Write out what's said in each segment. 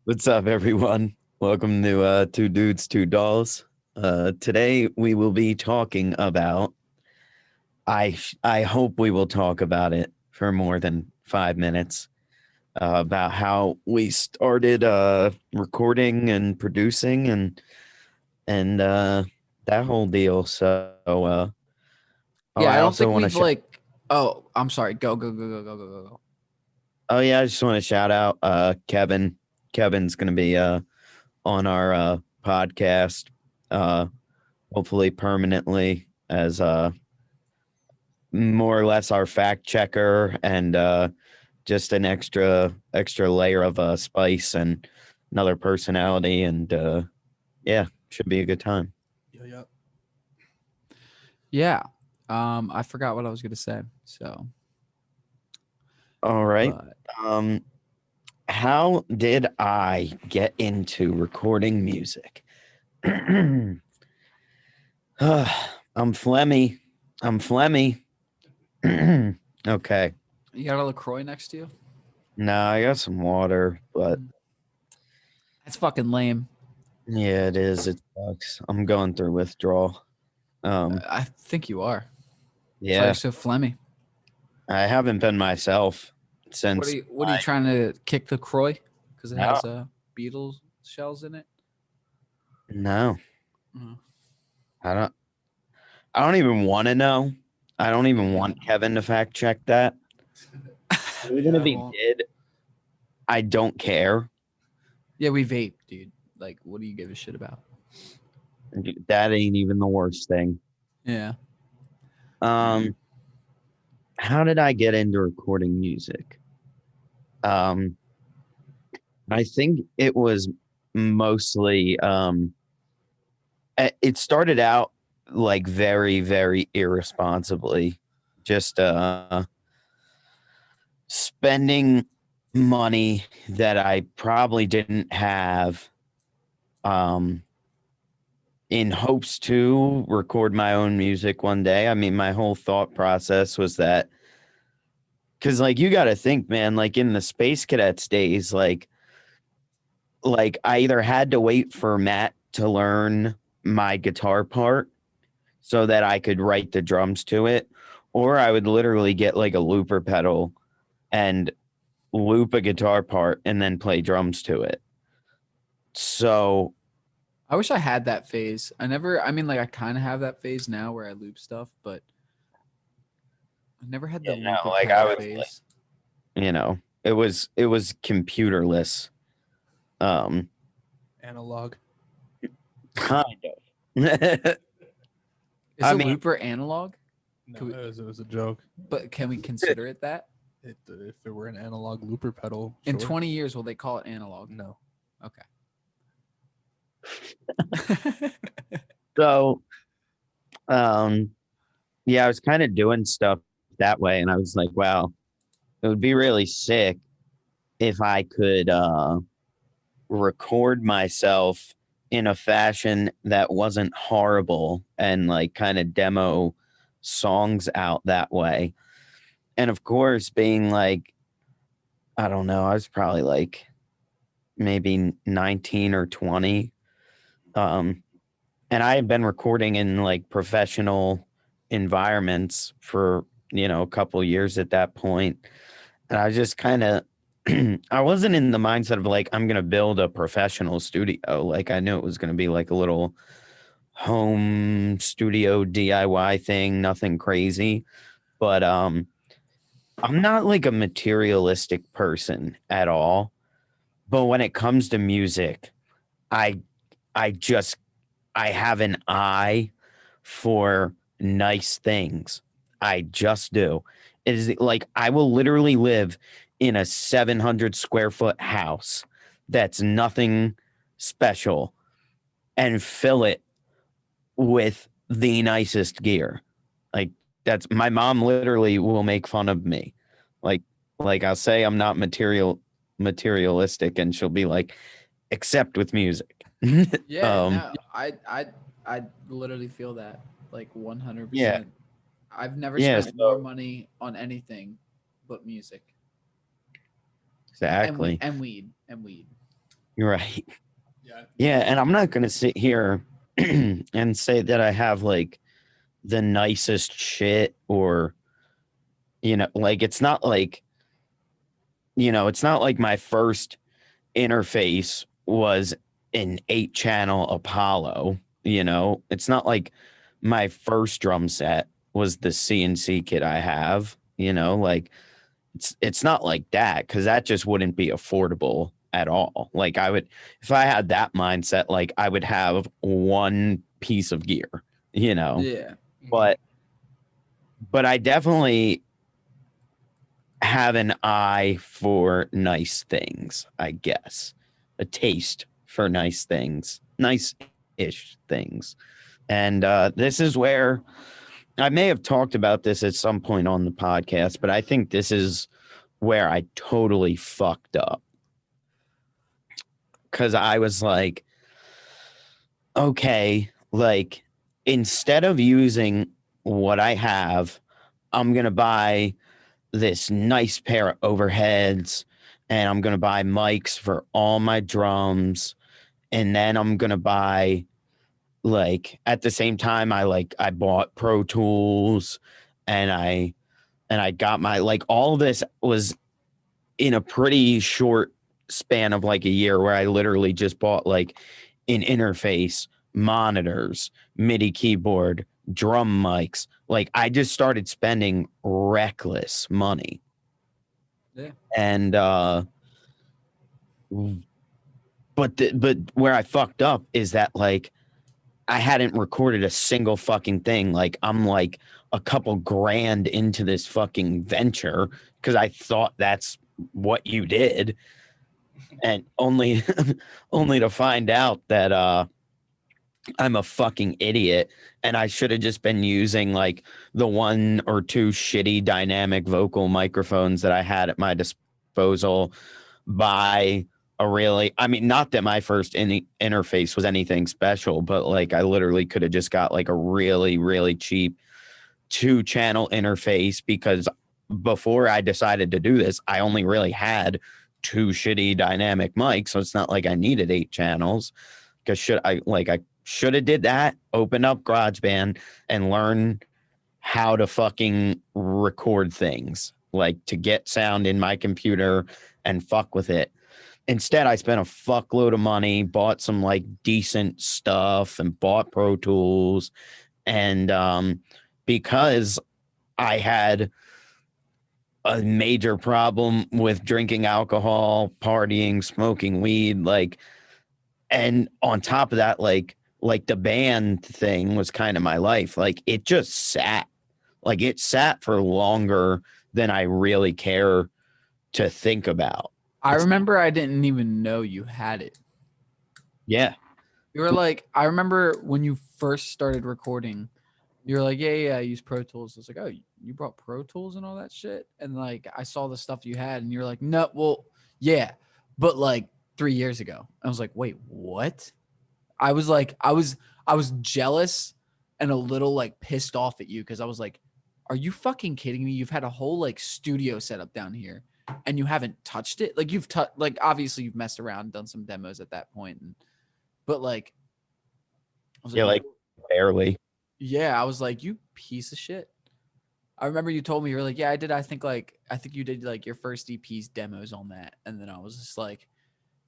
What's up, everyone? Welcome to Two Dudes, Two Dolls. Today we will be talking about. I hope we will talk about it for more than 5 minutes. About how we started recording and producing and that whole deal. Oh, Yeah, I I don't also think want to we've shout. like. Oh, I'm sorry. Go. Oh yeah, I just want to shout out Kevin. Kevin's gonna be on our podcast. Uh, Hopefully permanently as more or less our fact checker and just an extra layer of spice and another personality and yeah, should be a good time. Yeah. Yeah. I forgot what I was gonna say. So, All right. but Um, how did I get into recording music? I'm phlegmy. I'm phlegmy. Okay. you got a Lacroix next to you? No, I got some water, but That's fucking lame. yeah, it is. It sucks. I'm going through withdrawal. I think you are. That's why you're Yeah, so phlegmy. I haven't been myself What are since you? What are you trying to kick the Croix? Because it no, has beetle shells in it. no. Mhm. I don't. I don't even want to know. I don't even want Kevin to fact check that. Even Yeah, if I he won't. did, I don't care. Yeah, we vape, dude. Like, what do you give a shit about? That ain't even the worst thing. Yeah. Um, how did I get into recording music? Um, I think it was mostly it started out like very, very irresponsibly. Just spending money that I probably didn't have um in hopes to record my own music one day. I mean, my whole thought process was that because like you got to think, man, like in the Space Cadets days, like I either had to wait for Matt to learn my guitar part so that I could write the drums to it, or I would literally get like a looper pedal and loop a guitar part and then play drums to it. So I wish I had that phase. I never. I mean, like, I kind of have that phase now where I loop stuff, but I never had the yeah, no, looper like I pedal was like, phase. it was computerless. Um, Analog. kind of. Is I a mean, looper analog? No, Can we, it was a joke. but can we consider it that? If it were an analog looper pedal, In sure. 20 years, will they call it analog? No. Okay. so yeah, I was kind of doing stuff that way, and I was like, wow, it would be really sick if I could record myself in a fashion that wasn't horrible and like kind of demo songs out that way. And of course, being like, I don't know, I was probably like maybe 19 or 20. Um, and I had been recording in like professional environments for, a couple years at that point. And I just kind of, I wasn't in the mindset of like, I'm going to build a professional studio. Like, I knew it was going to be like a little home studio DIY thing, nothing crazy. But I'm not like a materialistic person at all. But when it comes to music, I I just I have an eye for nice things. I just do. It is like I will literally live in a 700 square foot house that's nothing special and fill it with the nicest gear. Like that's my mom literally will make fun of me. Like like I'll say I'm not materialistic and she'll be like, except with music. Yeah, no, I literally feel that like Yeah, 100%. I've never yeah. spent more So money on anything but music. exactly. And weed. And weed. Right. Yeah. Yeah, and I'm not gonna sit here and say that I have like the nicest shit or like it's not like it's not like my first interface was an 8-channel Apollo, it's not like my first drum set was the CNC kit I have, like it's not like that because that just wouldn't be affordable at all. Like I would, if I had that mindset, like I would have one piece of gear, Yeah. but I definitely have an eye for nice things, I guess. A taste for nice things, nice-ish things. And this is where I may have talked about this at some point on the podcast, but I think this is where I totally fucked up. Because I was like, okay, like instead of using what I have, I'm going to buy this nice pair of overheads and I'm going to buy mics for all my drums. And then I'm going to buy like at the same time I bought Pro Tools and I got my like all this was in a pretty short span of like a year where I literally just bought like an interface, monitors, MIDI keyboard, drum mics. Like I just started spending reckless money. Yeah. And but where I fucked up is that like I hadn't recorded a single fucking thing. Like I'm like a couple grand into this fucking venture because I thought that's what you did. And only only to find out that I'm a fucking idiot and I should have just been using like the 1 or 2 shitty dynamic vocal microphones that I had at my disposal by a really, I mean, not that my first interface was anything special, but like I literally could have just got like a really, really cheap 2-channel interface because before I decided to do this, I only really had 2 shitty dynamic mics. So it's not like I needed 8 channels because I should have did that, open up GarageBand and learn how to fucking record things, like to get sound in my computer and fuck with it. Instead, I spent a fuckload of money, bought some like decent stuff and bought Pro Tools. And because I had a major problem with drinking alcohol, partying, smoking weed, like, and on top of that, like the band thing was kind of my life. Like it just sat, like it sat for longer than I really care to think about. I remember I didn't even know you had it. Yeah. You were like, I remember when you first started recording, you were like, yeah, I use Pro Tools. I was like, oh, you brought Pro Tools and all that shit? And like, I saw the stuff you had and you were like, no, well, yeah, but like 3 years ago. I was like, wait, what? I was like, I was jealous and a little like pissed off at you because I was like, are you fucking kidding me? You've had a whole like studio set up down here and you haven't touched it. Like you've like obviously you've messed around, done some demos at that point, but like, I was Yeah, like barely. yeah, I was like, you piece of shit. I remember you told me you were like, yeah, I think you did like your first EP's demos on that, and then I was just like,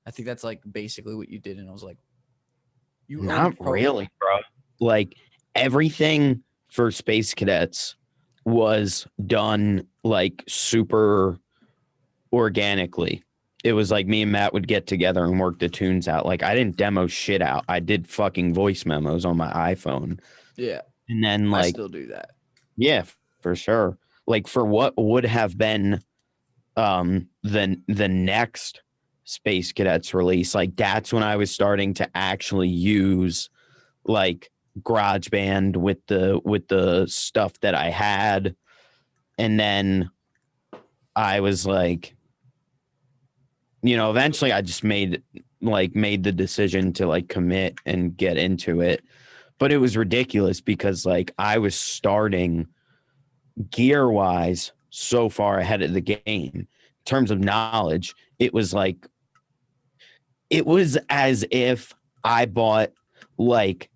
I think that's like basically what you did, and I was like, you Not really, bro. Like everything for Space Cadets was done like super organically. It was like me and Matt would get together and work the tunes out. Like I didn't demo shit out. I did fucking voice memos on my iPhone. Yeah. And then I like still do that. yeah, for sure. Like for what would have been the next Space Cadets release, like that's when I was starting to actually use like GarageBand with the stuff that I had. And then I was like, eventually I just made the decision to like commit and get into it. But it was ridiculous because like I was starting gear wise so far ahead of the game terms of knowledge, it was like, it was as if I bought, like,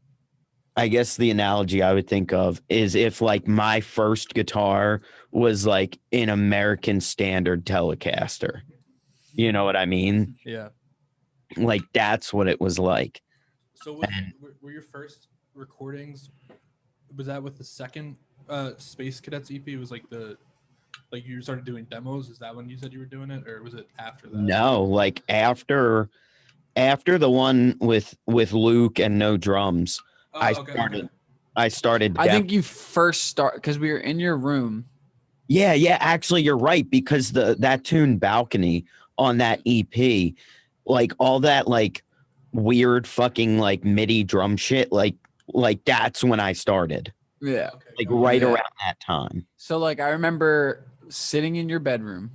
I guess the analogy I would think of is if like my first guitar was like an American Standard Telecaster. You know what I mean? Yeah. Like that's what it was like. So were your first recordings, was that with the second Space Cadets EP? It was like you started doing demos? Is that when you said you were doing it, or was it after that? No, like after the one with Luke and no drums, Oh, I okay, started okay. I started I think you first start because we were in your room. Yeah, actually you're right, because that tune Balcony on that EP, like all that like weird fucking like MIDI drum shit, like that's when I started. Yeah. Okay, Like gotcha. right Yeah. around that time. So like I remember sitting in your bedroom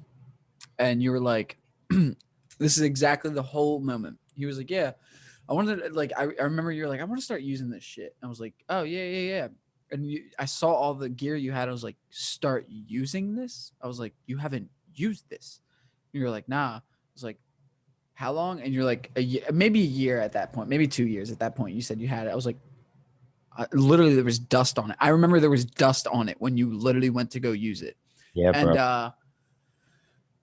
and you were like, this is exactly the whole moment. He was like, yeah, I wanted to, like, I remember you were like, I want to start using this shit. I was like, oh yeah. And I saw all the gear you had. I was like, start using this? I was like, you haven't used this. And you're like, nah. I was like, how long? And you're like, maybe a year at that point, maybe 2 years at that point. You said you had it. I was like, literally there was dust on it. I remember there was dust on it when you literally went to go use it. Yeah, And bro.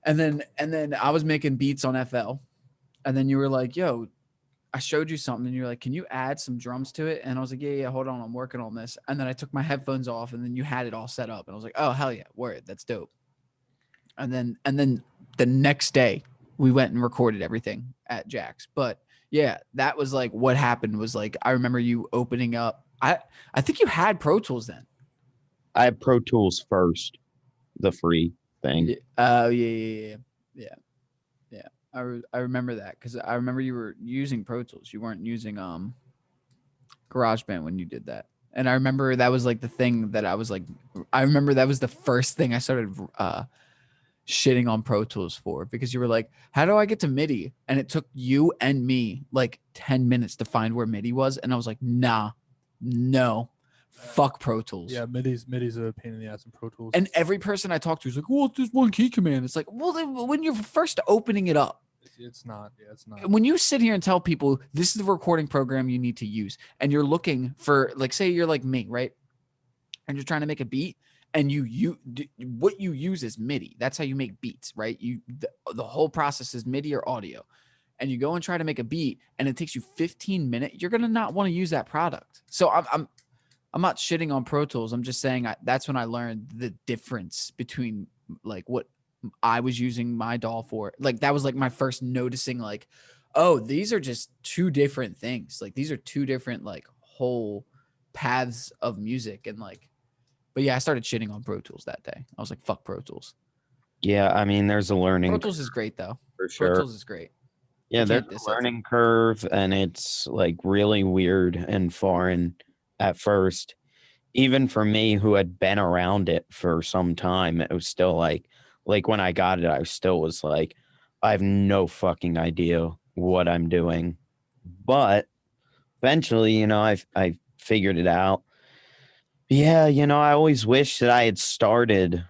and then I was making beats on FL, and then you were like, yo, I showed you something, and you're like, can you add some drums to it? And I was like, yeah, hold on, I'm working on this. And then I took my headphones off, and then you had it all set up, and I was like, oh hell yeah, word, that's dope. And then the next day we went and recorded everything at Jack's. But yeah, that was like what happened was like I remember you opening up. I think you had Pro Tools then. I had Pro Tools first, the free thing. Oh yeah. I remember that because I remember you were using Pro Tools. You weren't using GarageBand when you did that. And I remember that was like the thing that I was like, I remember that was the first thing I started shitting on Pro Tools for, because you were like, how do I get to MIDI? And it took you and me like 10 minutes to find where MIDI was. And I was like, nah, no, fuck Pro Tools. Yeah, MIDI's a pain in the ass in Pro Tools. And every person I talk to is like, well, there's one key command. It's like, well, then when you're first opening it up, it's not. Yeah, it's not. when you sit here and tell people this is the recording program you need to use, and you're looking for, like, say you're like me, right? And you're trying to make a beat, and what you use is MIDI. That's how you make beats, right? The whole process is MIDI or audio. And you go and try to make a beat, and it takes you 15 minutes. You're gonna not want to use that product. So I'm not shitting on Pro Tools. I'm just saying that's when I learned the difference between like what I was using my DAW for. Like that was like my first noticing, like, oh, these are just two different things. Like these are two different like whole paths of music. And like, but yeah, I started shitting on Pro Tools that day. I was like, fuck Pro Tools. Yeah, I mean, there's a learning Pro Tools is great though. for sure. Pro Tools is great. Yeah, You there's can't a diss it. learning curve, and it's like really weird and foreign at first. Even for me, who had been around it for some time, it was still like when I got it, I still was like, I have no fucking idea what I'm doing. But eventually, I figured it out. Yeah, I always wish that I had started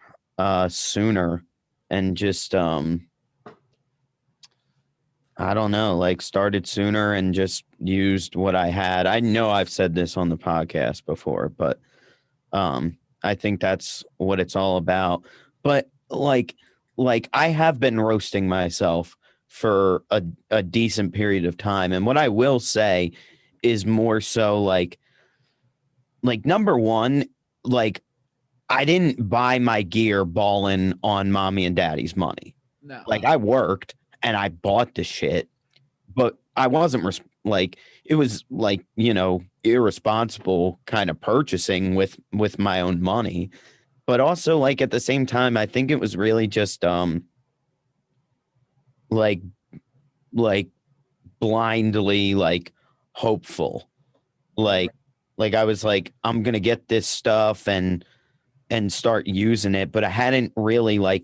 sooner and just I don't know, like started sooner and just used what I had. I know I've said this on the podcast before, but I think that's what it's all about. But like I have been roasting myself for a decent period of time. And what I will say is more so like number one, like I didn't buy my gear balling on mommy and daddy's money. No. Like I worked and I bought the shit, but I wasn't like it was like, irresponsible kind of purchasing with my own money. But also like at the same time, I think it was really just like blindly like hopeful. Like I was like, I'm gonna get this stuff and start using it, but I hadn't really like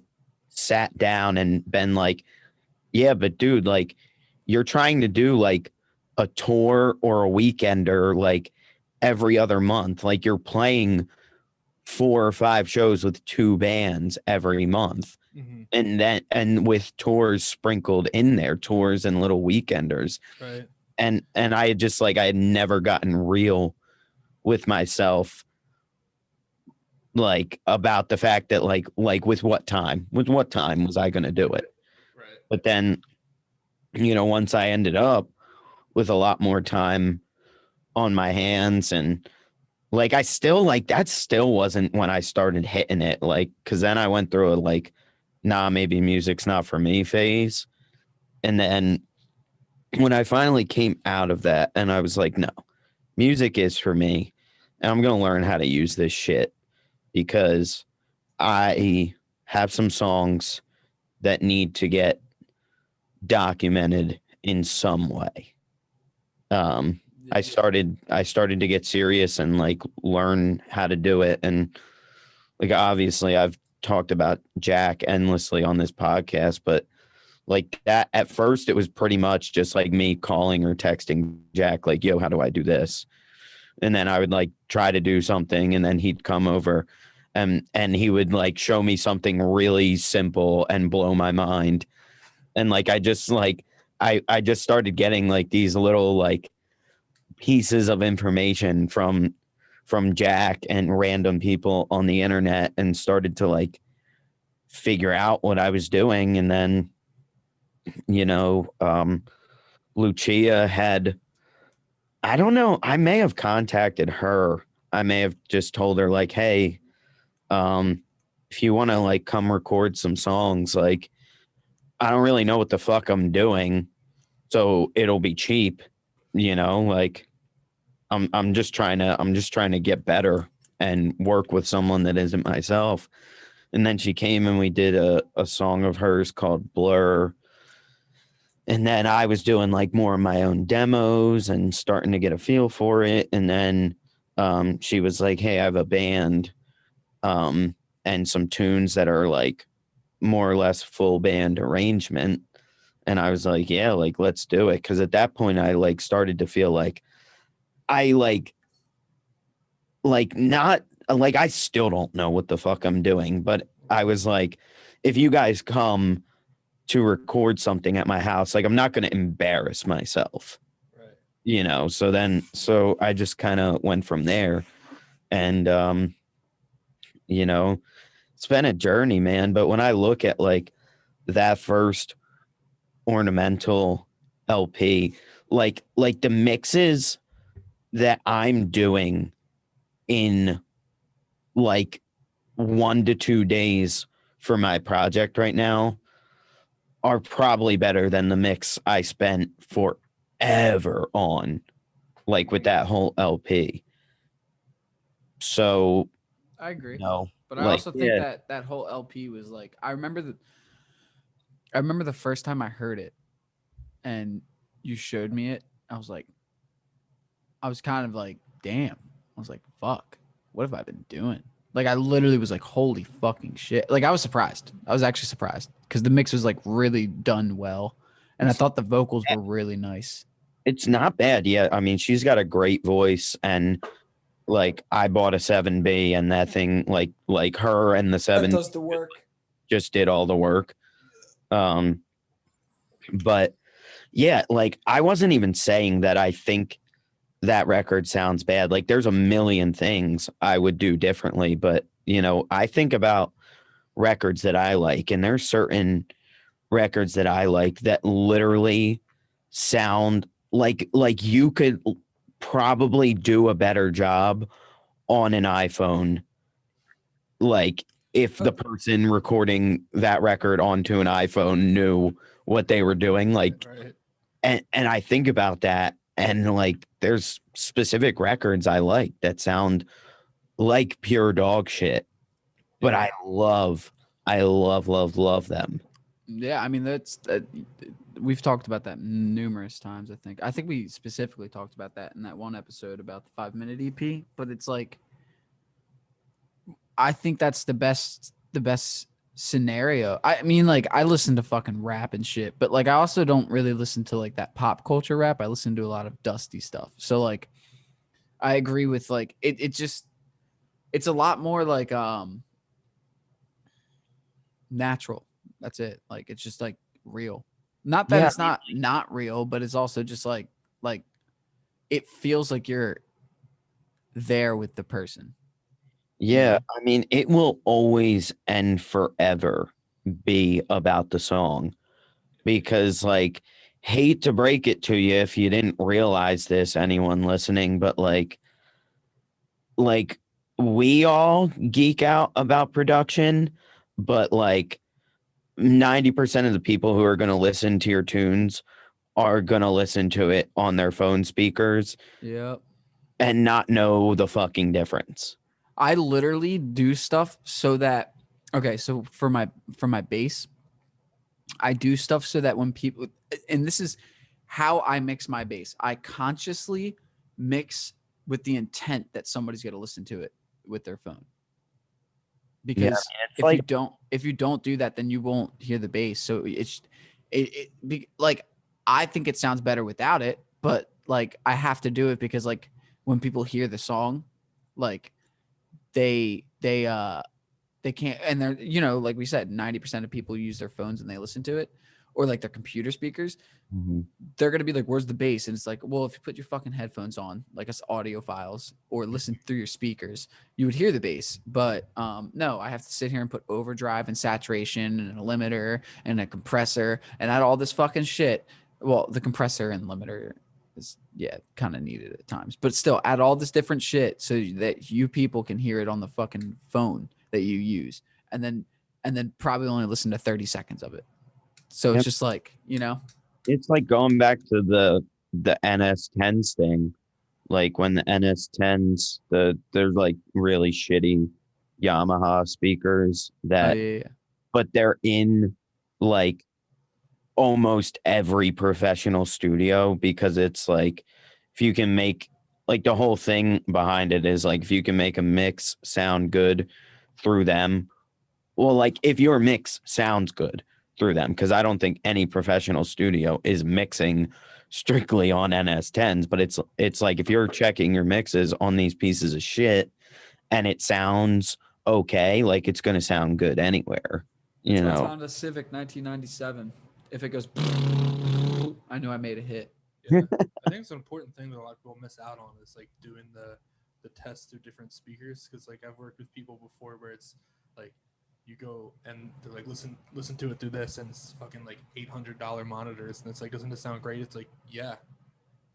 sat down and been like, yeah, but dude, like you're trying to do like a tour or a weekender like every other month. Like you're playing 4 or 5 shows with 2 bands every month. Mm-hmm. and with tours sprinkled in there, tours and little weekenders. Right. And I had just like, I had never gotten real with myself, like about the fact that like with what time was I going to do it? Right. But then, once I ended up with a lot more time on my hands, and like I still like that still wasn't when I started hitting it, like, because then I went through a like, nah, maybe music's not for me phase. And then when I finally came out of that and I was like, no, music is for me, and I'm going to learn how to use this shit, because I have some songs that need to get documented in some way. I started to get serious and like learn how to do it. And like, obviously I've talked about Jack endlessly on this podcast, but like that at first it was pretty much just like me calling or texting Jack, like, yo, how do I do this? And then I would like try to do something, and then he'd come over and he would like show me something really simple and blow my mind. And like I just started getting like these little like pieces of information from Jack and random people on the internet, and started to like figure out what I was doing. And then, you know, Lucia had, I don't know, I may have contacted her. I may have just told her like, hey, if you want to like come record some songs, like, I don't really know what the fuck I'm doing, so it'll be cheap, like I'm just trying to get better and work with someone that isn't myself. And then she came and we did a song of hers called Blur. And then I was doing like more of my own demos and starting to get a feel for it. And then she was like, hey, I have a band and some tunes that are like more or less full band arrangement. And I was like, yeah, like, let's do it. Cause at that point I like started to feel like I not like, I still don't know what the fuck I'm doing, but I was like, if you guys come to record something at my house, like, I'm not going to embarrass myself, Right. So I just kind of went from there. And you know it's been a journey, man. But when I look at like that first ornamental LP, like the mixes that I'm doing in like 1 to 2 days for my project right now are probably better than the mix I spent forever on, like with that whole LP. So, I agree. no, But I like, also think yeah, that that whole LP was like, I remember the first time I heard it and you showed me it. I was kind of like, damn. I was like, fuck. What have I been doing? Like, I literally was like, holy fucking shit. Like, I was surprised. I was actually surprised because the mix was like really done well. And I thought the vocals were really nice. it's not bad. Yeah, I mean, she's got a great voice, and like I bought a 7B, and that thing, like her and the That 7 does the work. just did all the work. Um, but yeah, like I wasn't even saying that I think that record sounds bad. Like, there's a million things I would do differently, but I think about records that I like, and there's certain records that I like that literally sound like you could probably do a better job on an iPhone, like if the person recording that record onto an iPhone knew what they were doing. Like, Right. and I think about that, and like there's specific records I like that sound like pure dog shit, but Yeah. I love them. Yeah, I mean we've talked about that numerous times. I think we specifically talked about that in that one episode about the 5 minute EP. But it's like, I think that's the best scenario. I mean, like, I listen to fucking rap and shit, but like I also don't really listen to like that pop culture rap. I listen to a lot of dusty stuff. So like, I agree with like it's a lot more like natural. That's it. Like it's just like real. Not that Yeah, it's not real, but it's also just like it feels like you're there with the person. yeah. know? I mean, it will always and forever be about the song because, like, hate to break it to you if you didn't realize this, anyone listening, but like we all geek out about production, but like 90% of the people who are going to listen to your tunes are going to listen to it on their phone speakers Yep. and not know the fucking difference. I literally do stuff so that okay, so for my bass, I do stuff so that when people and this is how I mix my bass. I consciously mix with the intent that somebody's going to listen to it with their phone. Yeah, Because it's if like you don't do that, then you won't hear the bass. So like I think it sounds better without it, but like I have to do it because like when people hear the song, like they can't, and they're, like we said, 90% of people use their phones and they listen to it, or like their computer speakers. Mhm. They're gonna be like, "Where's the bass?" And it's like, well, if you put your fucking headphones on, like us audio files, or listen through your speakers, you would hear the bass. But no, I have to sit here and put overdrive and saturation and a limiter and a compressor and add all this fucking shit. Well, the compressor and limiter is kind of needed at times, but still add all this different shit so that you people can hear it on the fucking phone that you use, and then probably only listen to 30 seconds of it. So it's Yep. just like, It's like going back to the NS10s thing. Like when the NS10s, they're like really shitty Yamaha speakers oh that, yeah. but they're in like almost every professional studio because it's like if you can make like the whole thing behind it is like if you can make a mix sound good through them, well, like if your mix sounds good through them, because I don't think any professional studio is mixing strictly on NS10s, but it's like if you're checking your mixes on these pieces of shit and it sounds okay, like it's gonna sound good anywhere, you That's what's know. on the Civic 1997. If it goes, I know I made a hit. Yeah, I think it's an important thing that a lot of people miss out on is like doing the tests through different speakers, because like I've worked with people before where it's like you go and they're like listen to it through this, and it's fucking like $800 monitors, and it's like, doesn't it sound great? It's like, yeah,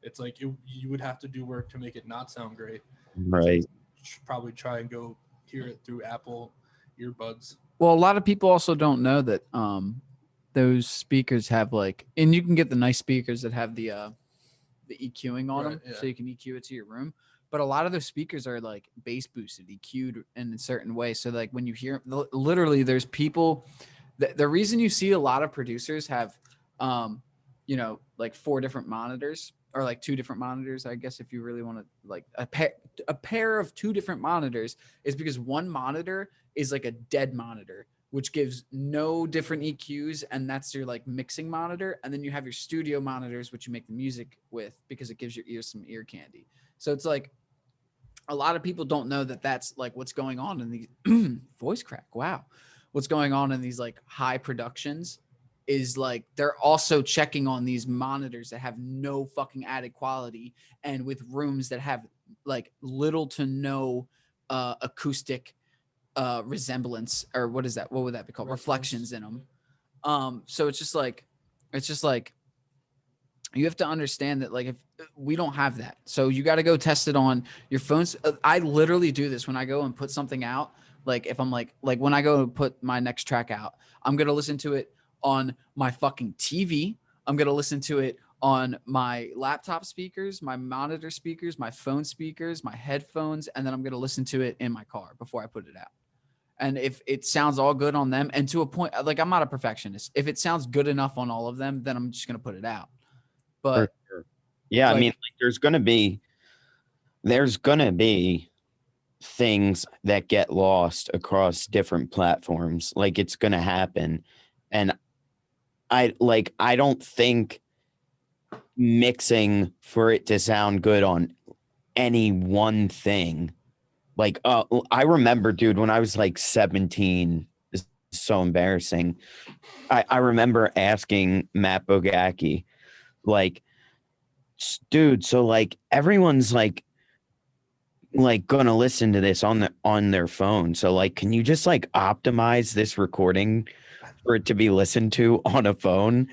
it's like you would have to do work to make it not sound great. It's like Right. you should probably try and go hear it through Apple earbuds. Well, a lot of people also don't know that those speakers have like, and you can get the nice speakers that have the EQing on Right, them, yeah. so you can EQ it to your room. But a lot of those speakers are like bass boosted, EQ'd in a certain way. So like when you hear, literally, there's people. The reason you see a lot of producers have, like 4 different monitors, or like 2 different monitors, I guess, if you really want to, like a pair of 2 different monitors, is because one monitor is like a dead monitor, which gives no different EQs, and that's your like mixing monitor. And then you have your studio monitors, which you make the music with, because it gives your ears some ear candy. So it's like a lot of people don't know that that's like what's going on in these voice crack. Wow. What's going on in these like high productions is like they're also checking on these monitors that have no fucking added quality, and with rooms that have like little to no acoustic resemblance, or what is that? What would that be called? Reflections in them. So it's just like you have to understand that like if we don't have that, so you got to go test it on your phones. I literally do this when I go and put something out. Like if I'm like when I go and put my next track out, I'm gonna listen to it on my fucking TV. I'm gonna listen to it on my laptop speakers, my monitor speakers, my phone speakers, my headphones, and then I'm gonna listen to it in my car before I put it out. And if it sounds all good on them, and to a point, like I'm not a perfectionist, if it sounds good enough on all of them, then I'm just gonna put it out. For But sure. Yeah, I mean, like, like there's gonna be things that get lost across different platforms. Like it's gonna happen. And I don't think mixing for it to sound good on any one thing. Like I remember, dude, when I was like 17, so embarrassing. I remember asking Matt Bogacki, like, dude, so like everyone's like gonna listen to this on their phone. So like, can you just like optimize this recording for it to be listened to on a phone?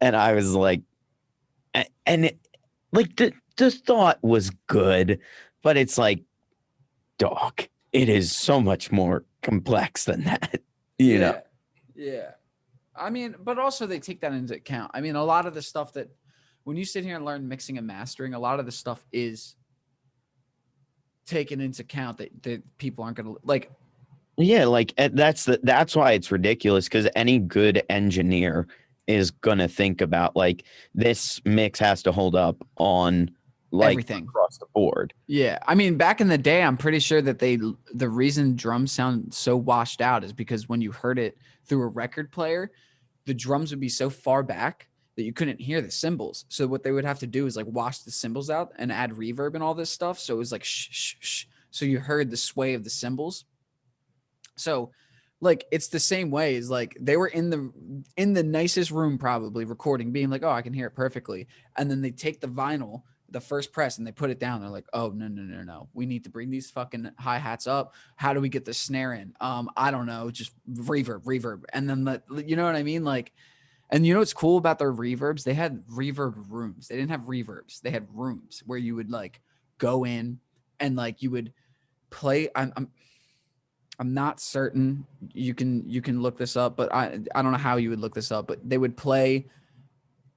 And I was like, and it, like the thought was good, but it's like, dog, it is so much more complex than that, you know? Yeah. I mean, but also they take that into account. I mean, a lot of the stuff that when you sit here and learn mixing and mastering, a lot of the stuff is taken into account that people aren't going to like. Yeah, like that's why it's ridiculous, because any good engineer is gonna think about like this mix has to hold up on like Everything. across the board. Yeah. I mean, back in the day, I'm pretty sure that the reason drums sound so washed out is because when you heard it through a record player, the drums would be so far back that you couldn't hear the cymbals. So what they would have to do is like wash the cymbals out and add reverb and all this stuff. So it was like shh, shh, shh. So you heard the sway of the cymbals. So like it's the same way as like they were in the nicest room probably recording, being like, oh, I can hear it perfectly. And then they take the vinyl, the first press, and they put it down. They're like, oh, no. We need to bring these fucking hi-hats up. How do we get the snare in? I don't know, just reverb. And then you know what I mean? Like, and you know what's cool about their reverbs? They had reverb rooms. They didn't have reverbs. They had rooms where you would like go in and like you would play. I'm not certain. You can look this up, but I don't know how you would look this up. But they would play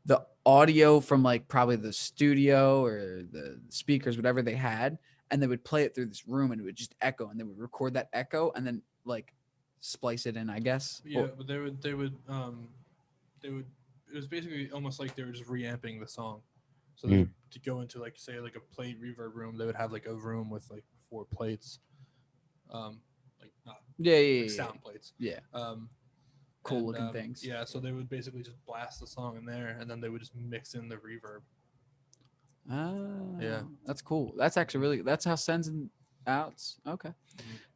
the audio from like probably the studio or the speakers, whatever they had, and they would play it through this room, and it would just echo, and they would record that echo, and then like splice it in, I guess. Yeah, but they would it was basically almost like they were just reamping the song. So they, to go into like say like a plate reverb room, they would have like a room with like 4 plates. Like not sound plates. Yeah. Cool looking things. Yeah, so they would basically just blast the song in there, and then they would just mix in the reverb. Yeah, that's cool. That's actually really, that's how sends and outs. Okay,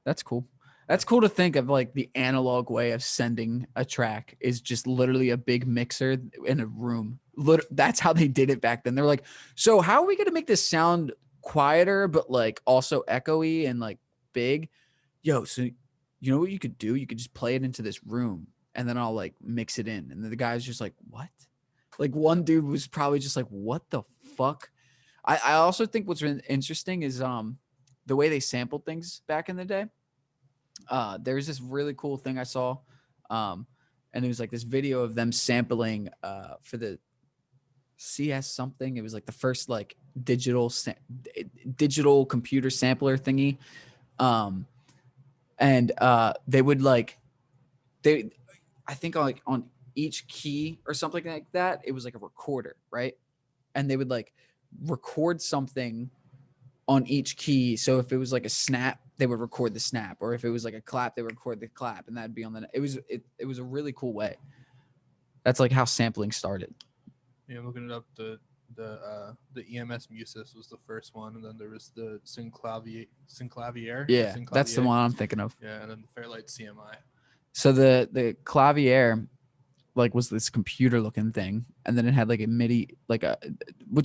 that's cool. That's cool to think of, like the analog way of sending a track is just literally a big mixer in a room. That's how they did it back then. They're like, so how are we gonna make this sound quieter but like also echoey and like big? Yo, so you know what you could do? You could just play it into this room, and then I'll like mix it in. And then the guy's just like, what? Like one dude was probably just like, what the fuck? I also think what's really interesting is the way they sampled things back in the day. There's this really cool thing I saw. And it was like this video of them sampling for the CS something. It was like the first like digital computer sampler thingy. And they would like I think like on each key or something like that, it was like a recorder, right? And they would like record something on each key. So if it was like a snap, they would record the snap, or if it was like a clap, they would record the clap, and that'd be on the. It was a really cool way. That's like how sampling started. Yeah, I'm looking it up. The EMS Musis was the first one, and then there was the Synclavier. Yeah, that's the one I'm thinking of. Yeah, and then the Fairlight CMI. So the Clavier like was this computer looking thing, and then it had like a MIDI,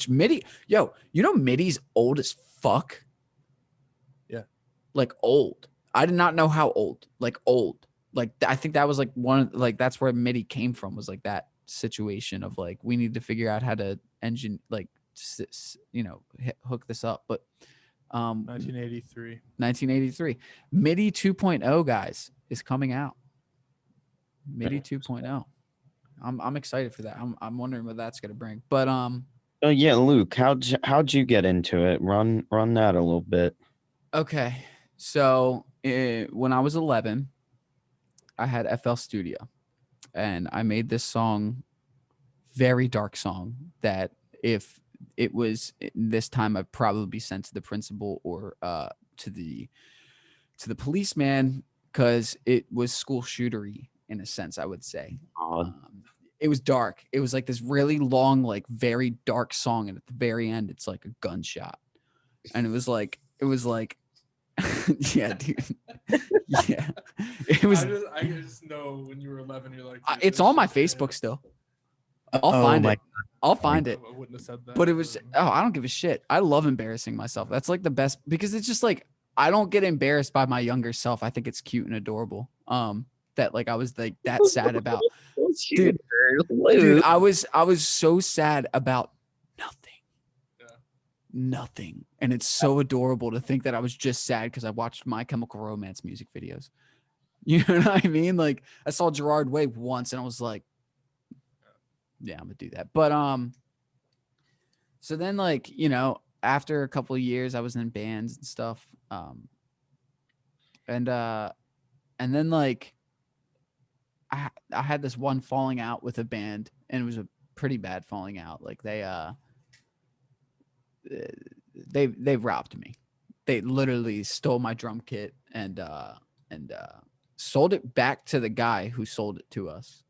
MIDI's old as fuck. Yeah. Like old. I did not know how old. Like old. Like I think that was like that's where MIDI came from, was like that situation of like we need to figure out how to hook this up. But 1983 MIDI 2.0 guys is coming out. MIDI 2.0. I'm excited for that. I'm wondering what that's gonna bring. But oh yeah, Luke, how'd you get into it? Run that a little bit. Okay, so when I was 11, I had FL Studio, and I made this song, very dark song, that if it was this time I'd probably be sent to the principal or to the policeman, because it was school shootery in a sense, I would say. It was dark. It was like this really long, like very dark song, and at the very end, it's like a gunshot, and it was like, yeah, dude. Yeah, it was. I just know when you were 11, you're like, dude, It's this on my shit's Facebook good. still. I'll Oh find my it. I'll find it. I wouldn't have said that. But it was. Oh, I don't give a shit. I love embarrassing myself. That's like the best because it's just like I don't get embarrassed by my younger self. I think it's cute and adorable. That like I was like that sad about. Dude, I was so sad about nothing. Yeah. Nothing. And it's so adorable to think that I was just sad because I watched My Chemical Romance music videos. You know what I mean? Like I saw Gerard Way once and I was like, yeah, I'm gonna do that. But so then like, you know, after a couple of years I was in bands and stuff. And then like I had this one falling out with a band and it was a pretty bad falling out. Like they robbed me. They literally stole my drum kit and sold it back to the guy who sold it to us.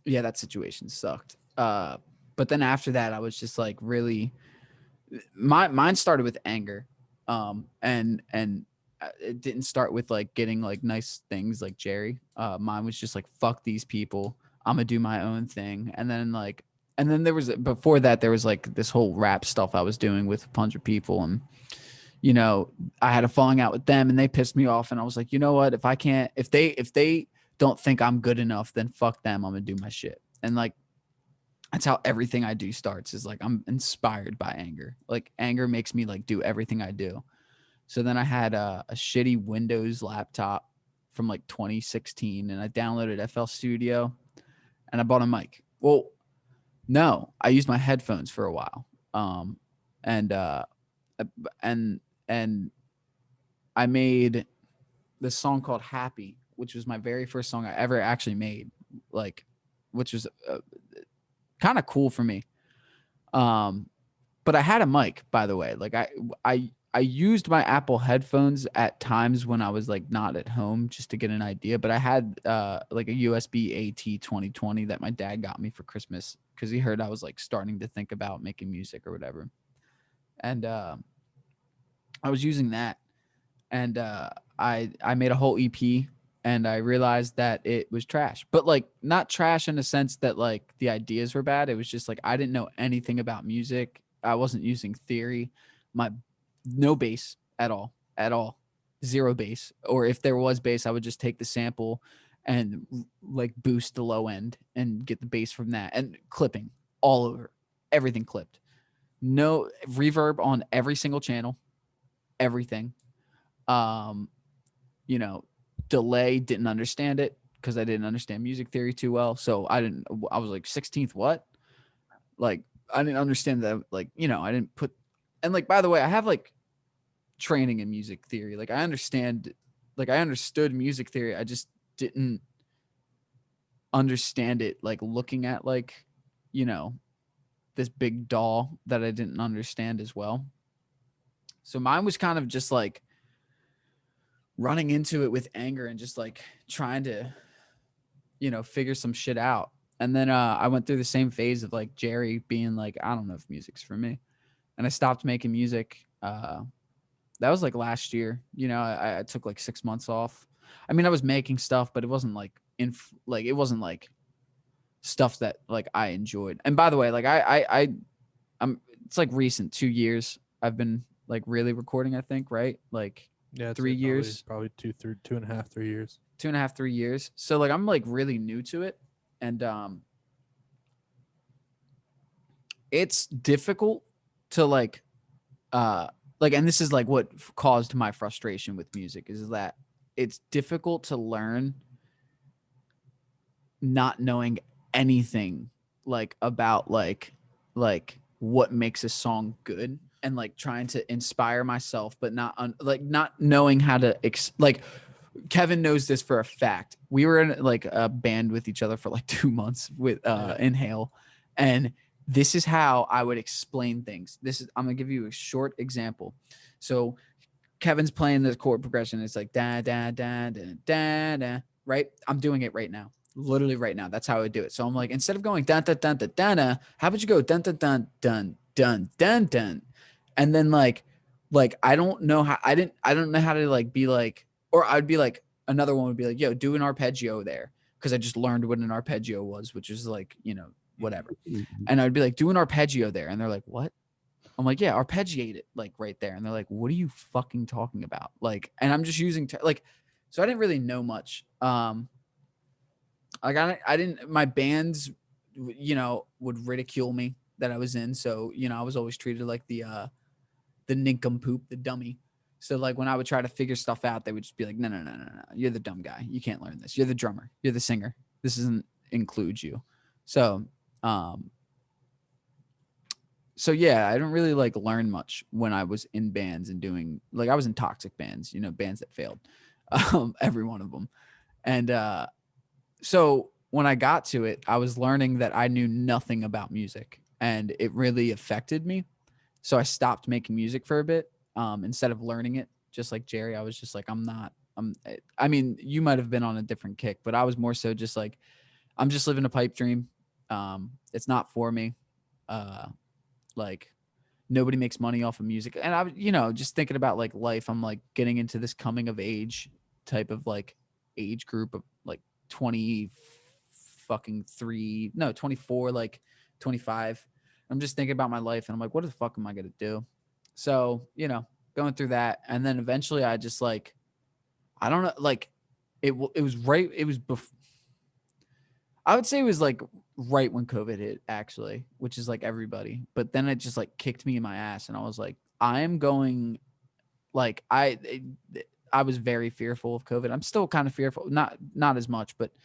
Yeah, that situation sucked. But then after that, I was just like really, mine started with anger, and it didn't start with like getting like nice things like Jerry. Mine was just like fuck these people. I'm gonna do my own thing, and then there was before that there was like this whole rap stuff I was doing with a bunch of people, and you know I had a falling out with them, and they pissed me off, and I was like, you know what, if they don't think I'm good enough, then fuck them. I'm gonna do my shit, and like that's how everything I do starts. Is like I'm inspired by anger. Like anger makes me like do everything I do. So then I had a shitty Windows laptop from like 2016, and I downloaded FL Studio, and I bought a mic. Well, no, I used my headphones for a while, and and I made this song called Happy, which was my very first song I ever actually made, like, which was kind of cool for me. But I had a mic, by the way. Like I used my Apple headphones at times when I was like not at home just to get an idea. But I had like a USB AT 2020 that my dad got me for Christmas because he heard I was like starting to think about making music or whatever. And I was using that, and I made a whole EP, and I realized that it was trash, but like not trash in the sense that like the ideas were bad. It was just like I didn't know anything about music. I wasn't using theory. My no bass at all, zero bass. Or if there was bass, I would just take the sample and like boost the low end and get the bass from that, and clipping all over, everything clipped. No reverb on every single channel, everything. You know, delay, didn't understand it because I didn't understand music theory too well. So I was like 16th what? Like I didn't understand that, like, you know, I didn't put, and like by the way, I have like training in music theory. Like I understood music theory. I just didn't understand it like looking at like, you know, this big doll that I didn't understand as well. So mine was kind of just like running into it with anger and just like trying to, you know, figure some shit out. And then I went through the same phase of like Jerry being like, I don't know if music's for me. And I stopped making music. That was like last year. You know, I took like 6 months off. I mean, I was making stuff, but it wasn't like it wasn't like stuff that like I enjoyed. And by the way, like I'm it's like recent 2 years I've been like really recording, I think, right? Like Yeah, 3 years, probably 2.5, 3 years. 2.5, 3 years. So like I'm like really new to it, and it's difficult to like, and this is like what caused my frustration with music is that it's difficult to learn not knowing anything like about like what makes a song good, and like trying to inspire myself but not not knowing how to like Kevin knows this for a fact. We were in like a band with each other for like 2 months with Inhale, and this is how I would explain things. I'm gonna give you a short example. So Kevin's playing the chord progression. It's like da da da da da da. Right? I'm doing it right now, literally right now. That's how I would do it. So I'm like, instead of going dun dun dun dun dun, how about you go dun dun dun dun dun dun dun, and then like Like, I don't know how I don't know how to like be like, or I'd be like, another one would be like, yo, do an arpeggio there. Cause I just learned what an arpeggio was, which is like, you know, whatever. And I'd be like, do an arpeggio there. And they're like, what? I'm like, yeah, arpeggiate it like right there. And they're like, what are you fucking talking about? Like, and I'm just using like, so I didn't really know much. I didn't, my bands, you know, would ridicule me that I was in. So, you know, I was always treated like the nincompoop, the dummy. So like when I would try to figure stuff out, they would just be like, no. You're the dumb guy. You can't learn this. You're the drummer. You're the singer. This doesn't include you. So, so yeah, I don't really like learn much when I was in bands and doing like I was in toxic bands, you know, bands that failed, every one of them. And so when I got to it, I was learning that I knew nothing about music and it really affected me. So I stopped making music for a bit. Instead of learning it, just like Jerry, I was just like, I mean, you might have been on a different kick, but I was more so just like, I'm just living a pipe dream. It's not for me. Like nobody makes money off of music. And I, you know, just thinking about like life, I'm like getting into this coming of age type of like age group of like 20 fucking 3, no, 24, like 25. I'm just thinking about my life and I'm like, what the fuck am I going to do? So, you know, going through that. And then eventually I just like, I don't know, like it was right. It was I would say it was like right when COVID hit, actually, which is like everybody. But then it just like kicked me in my ass, and I was like, I am going. Like I was very fearful of COVID. I'm still kind of fearful, not as much, but I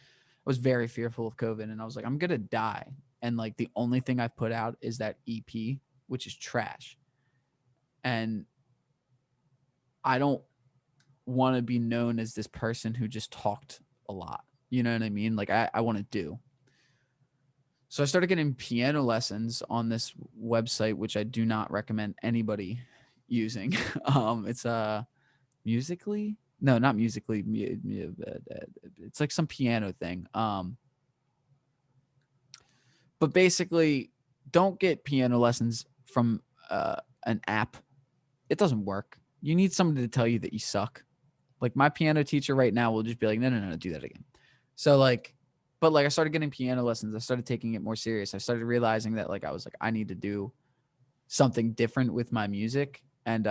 was very fearful of COVID, and I was like, I'm gonna die. And like the only thing I've put out is that EP, which is trash, and I don't want to be known as this person who just talked a lot. You know what I mean? Like I want to do. So I started getting piano lessons on this website, which I do not recommend anybody using. It's Musically, no, not Musically. It's like some piano thing. But basically, don't get piano lessons from an app. It doesn't work. You need somebody to tell you that you suck. Like my piano teacher right now will just be like, no, do that again. So like, but like I started getting piano lessons. I started taking it more serious. I started realizing that like I was like, I need to do something different with my music. And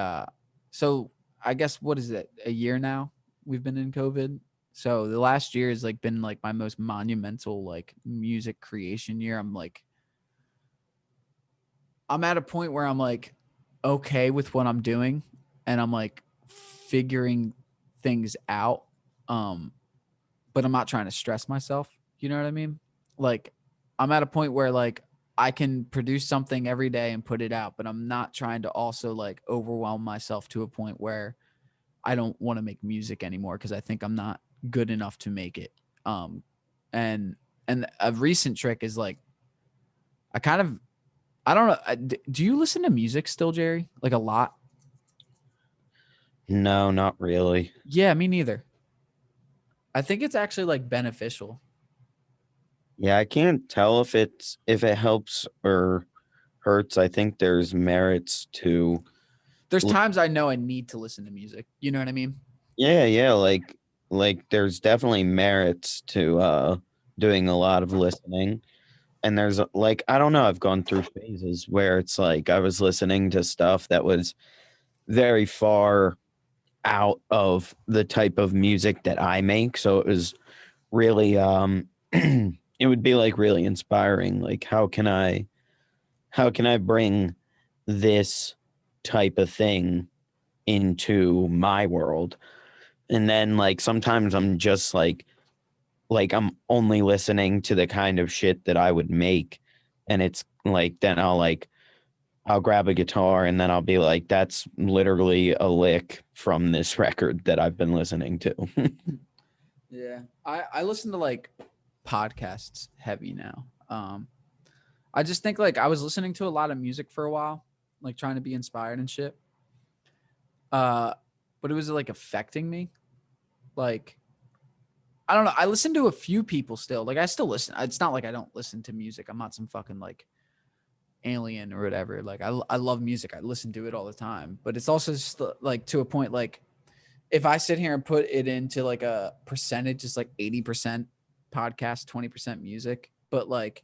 so I guess what is it? A year now we've been in COVID. So the last year has like been like my most monumental like music creation year. I'm at a point where I'm like okay with what I'm doing and I'm like figuring things out. But I'm not trying to stress myself. You know what I mean? Like I'm at a point where like I can produce something every day and put it out, but I'm not trying to also like overwhelm myself to a point where I don't want to make music anymore because I think I'm not good enough to make it. Um, and a recent trick is like I kind of I don't know. Do you listen to music still, Jerry? Like a lot? No, not really. Yeah, me neither. I think it's actually like beneficial. Yeah, I can't tell if it helps or hurts. I think there's merits to There's times I know I need to listen to music. You know what I mean? yeah, like there's definitely merits to doing a lot of listening. And there's like I don't know, I've gone through phases where it's like I was listening to stuff that was very far out of the type of music that I make. So it was really it would be like really inspiring. Like how can I bring this type of thing into my world? And then like sometimes I'm just like I'm only listening to the kind of shit that I would make. And it's like then I'll grab a guitar and then I'll be like, that's literally a lick from this record that I've been listening to. Yeah. I listen to like podcasts heavy now. I just think like I was listening to a lot of music for a while, like trying to be inspired and shit. But it was like affecting me. Like I don't know. I listen to a few people still. Like I still listen. It's not like I don't listen to music. I'm not some fucking like alien or whatever. Like I love music. I listen to it all the time, but it's also just like to a point, like if I sit here and put it into like a percentage, it's like 80% podcast, 20% music. But like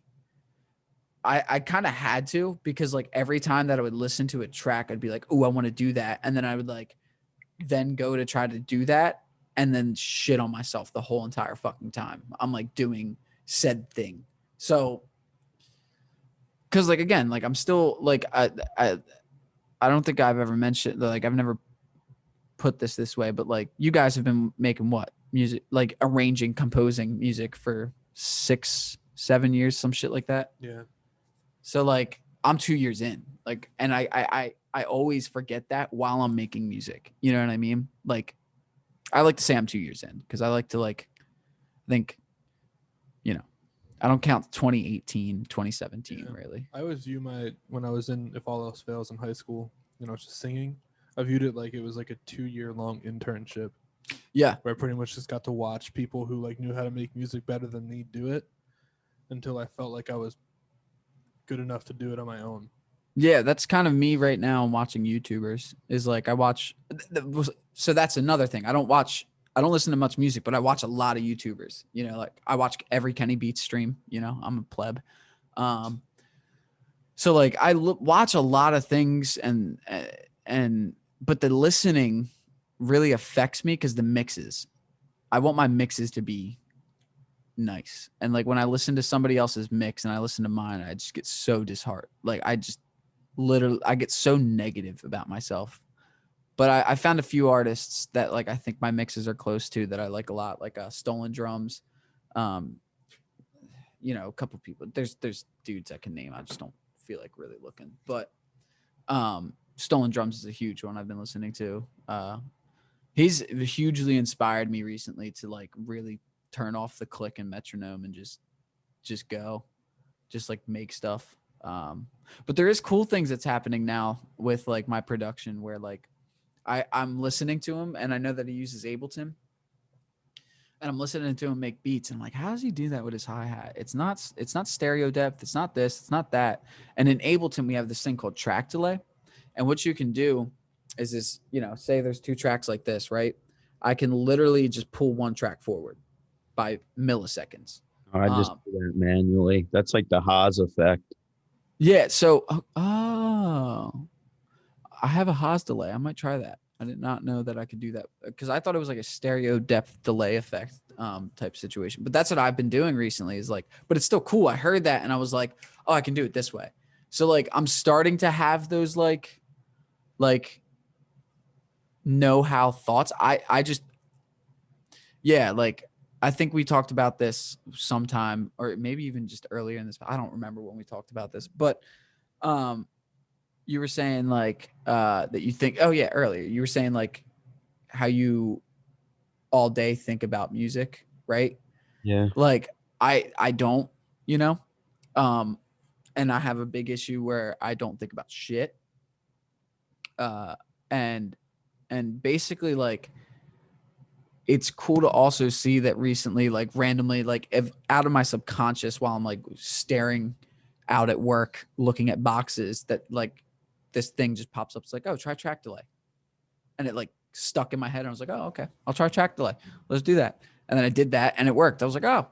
I kind of had to, because like every time that I would listen to a track, I'd be like, oh, I want to do that. And then I would like then go to try to do that and then shit on myself the whole entire fucking time I'm like doing said thing. So because like again, like I'm still like I don't think I've ever mentioned, like I've never put this way, but like you guys have been making what music, like arranging, composing music for 6-7 years, some shit like that. Yeah. So like I'm 2 years in, like, and I always forget that while I'm making music. You know what I mean? Like I like to say I'm 2 years in because I like to like think, you know, I don't count 2018, 2017 really. I always view when I was in If All Else Fails in high school, just singing, I viewed it like it was like a 2-year long internship. Yeah. Where I pretty much just got to watch people who like knew how to make music better than me do it until I felt like I was good enough to do it on my own. Yeah, that's kind of me right now. I'm watching YouTubers. Is like I watch. So that's another thing. I don't listen to much music, but I watch a lot of YouTubers. You know, like I watch every Kenny Beats stream. You know, I'm a pleb. So like I watch a lot of things, but the listening really affects me because the mixes. I want my mixes to be nice, and like when I listen to somebody else's mix and I listen to mine, I just get so disheartened. Like I just literally I get so negative about myself. But I found a few artists that like I think my mixes are close to that I like a lot, like Stolen Drums. You know, a couple people. There's dudes I can name. I just don't feel like really looking. But Stolen Drums is a huge one I've been listening to. He's hugely inspired me recently to like really turn off the click and metronome and just go, just like make stuff. But there is cool things that's happening now with like my production where like I'm listening to him and I know that he uses Ableton and I'm listening to him make beats and I'm like, how does he do that with his hi-hat? It's not stereo depth. It's not this, it's not that. And in Ableton, we have this thing called track delay. And what you can do is this, you know, say there's 2 tracks like this, right? I can literally just pull one track forward by milliseconds. I just do that manually. That's like the Haas effect. Yeah. So, I have a Haas delay. I might try that. I did not know that I could do that because I thought it was like a stereo depth delay effect type situation. But that's what I've been doing recently is like, but it's still cool. I heard that and I was like, oh, I can do it this way. So like I'm starting to have those like know-how thoughts. I just, yeah, like I think we talked about this sometime or maybe even just earlier in this. I don't remember when we talked about this, but you were saying like that you think, oh yeah, earlier you were saying like how you all day think about music, right? Yeah. Like I don't, you know, and I have a big issue where I don't think about shit. And basically like it's cool to also see that recently, like randomly, like if out of my subconscious while I'm like staring out at work, looking at boxes that like this thing just pops up. It's like, oh, try track delay. And it like stuck in my head. And I was like, oh, okay, I'll try track delay. Let's do that. And then I did that and it worked. I was like, oh,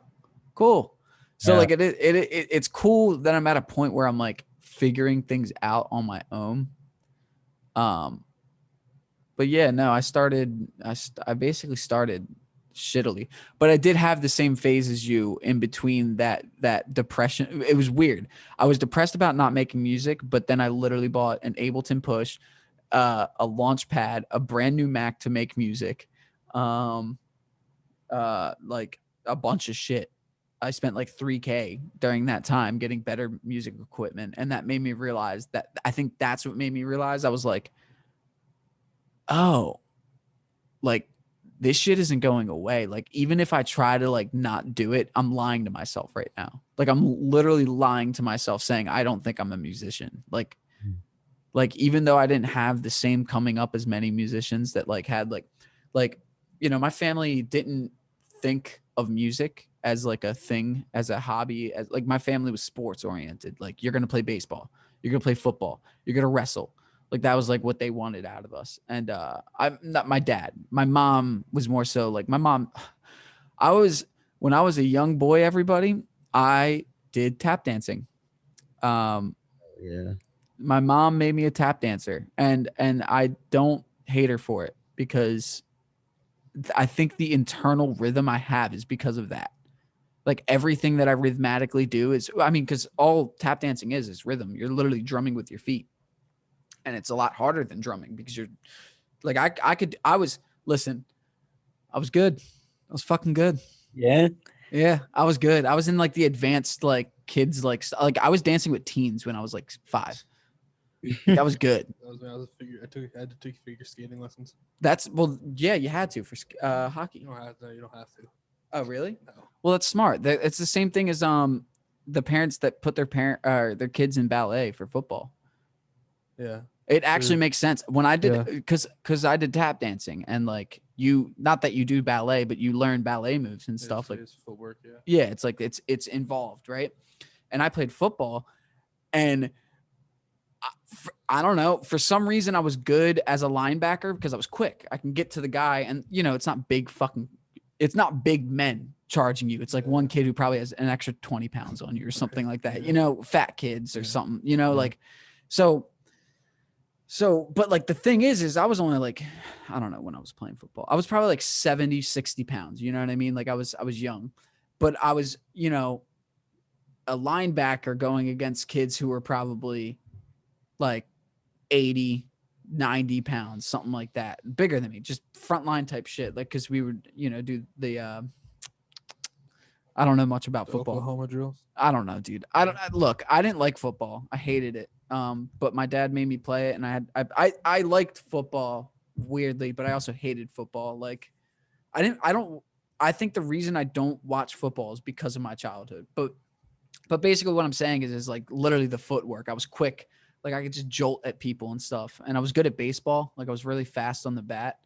cool. So like it's cool that I'm at a point where I'm like figuring things out on my own. But yeah, no, I basically started shittily, but I did have the same phase as you in between that depression. It was weird. I was depressed about not making music, but then I literally bought an Ableton Push, a launch pad, a brand new Mac to make music, like a bunch of shit. I spent like $3,000 during that time getting better music equipment. And that made me realize that I think that's what made me realize I was like, oh, like this shit isn't going away. Like, even if I try to like not do it, I'm lying to myself right now. Like I'm literally lying to myself saying, I don't think I'm a musician. Like even though I didn't have the same coming up as many musicians that like had like, you know, my family didn't think of music as like a thing, as a hobby. As like my family was sports oriented. Like you're gonna play baseball, you're gonna play football, you're gonna wrestle. Like that was like what they wanted out of us. And I'm not my dad. My mom was more so like my mom. I was when I was a young boy. Everybody, I did tap dancing. Um, Yeah. my mom made me a tap dancer, and I don't hate her for it because I think the internal rhythm I have is because of that. Like everything that I rhythmatically do is, I mean, because all tap dancing is rhythm. You're literally drumming with your feet, and it's a lot harder than drumming because you're like listen, I was good. I was fucking good. Yeah. Yeah, I was good. I was in like the advanced like kids like I was dancing with teens when I was like 5. Like, I was good. I had to take figure skating lessons. That's well, yeah, you had to for hockey. You don't have to. Oh, really? No. Well, that's smart. It's the same thing as the parents that put their kids in ballet for football. Yeah. It actually makes sense. When I did Yeah. because I did tap dancing and like you not that you do ballet, but you learn ballet moves and stuff like it's footwork. Yeah. yeah, it's like it's involved, right? And I played football and I don't know. For some reason, I was good as a linebacker because I was quick. I can get to the guy, and it's not it's not big men charging you. It's like one kid who probably has an extra 20 pounds on you or something like that. Fat kids or something. Like so. But like the thing is I was only like, I don't know when I was playing football. I was probably like 70, 60 pounds. You know what I mean? Like I was young, but I was a linebacker going against kids who were probably like 80, 90 pounds, something like that, bigger than me, just frontline type shit. Like, cause we would, do the, I don't know much about The football. Oklahoma drills. I don't know, dude. Look, I didn't like football. I hated it. But my dad made me play it and I liked football weirdly, but I also hated football. Like I think the reason I don't watch football is because of my childhood, but basically what I'm saying is like literally the footwork. I was quick. Like I could just jolt at people and stuff. And I was good at baseball. Like I was really fast on the bat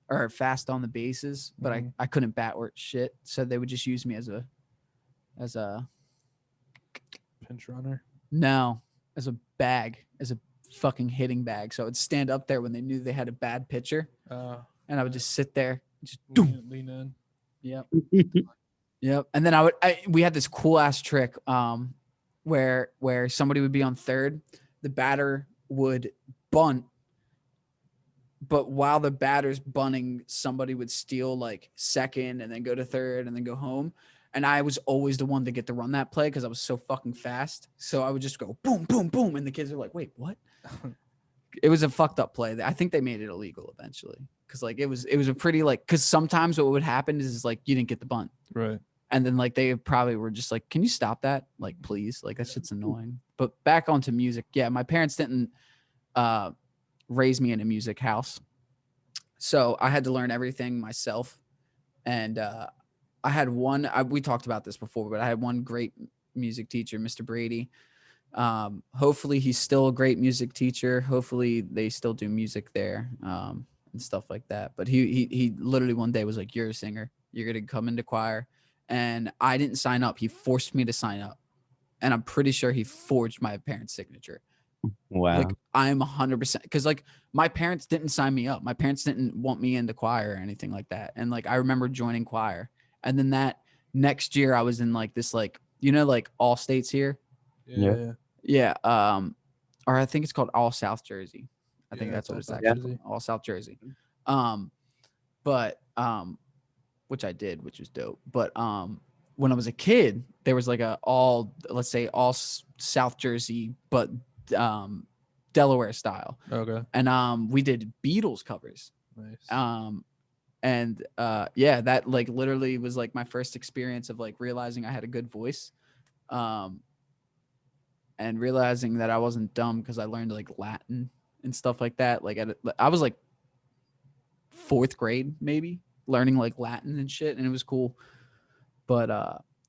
or fast on the bases, but I couldn't bat or shit. So they would just use me as a Pinch runner. no, as a bag, as a fucking hitting bag. So I would stand up there when they knew they had a bad pitcher. And I would just sit there, just lean in. Yep. Yep. And then we had this cool ass trick where somebody would be on third, the batter would bunt, but while the batter's bunting, somebody would steal like second and then go to third and then go home. And I was always the one to get to run that play because I was so fucking fast. So I would just go boom, boom, boom. And the kids are like, wait, what? It was a fucked up play. I think they made it illegal eventually. Cause like it was a pretty like, cause sometimes what would happen is like you didn't get the bunt. Right. And then like they probably were just like, can you stop that? Like, please. Like that shit's annoying. But back onto music. Yeah, my parents didn't raise me in a music house. So I had to learn everything myself. And I had we talked about this before, but I had one great music teacher, Mr. Brady. Hopefully he's still a great music teacher. Hopefully they still do music there and stuff like that. But he literally one day was like, you're a singer. You're going to come into choir. And I didn't sign up. He forced me to sign up. And I'm pretty sure he forged my parents' signature. Wow. Like I'm 100% because like my parents didn't sign me up. My parents didn't want me into choir or anything like that. And like I remember joining choir. And then that next year I was in like this like, like All States here. Yeah. Yeah. Or I think it's called All South Jersey. I think that's what it's actually called. All South Jersey. But which I did, which was dope. But when I was a kid, there was like all South Jersey, but Delaware style. Okay. And we did Beatles covers. Nice. And yeah, that like literally was like my first experience of like realizing I had a good voice. And realizing that I wasn't dumb because I learned like Latin and stuff like that. Like I was like 4th grade, maybe learning like Latin and shit. And it was cool. But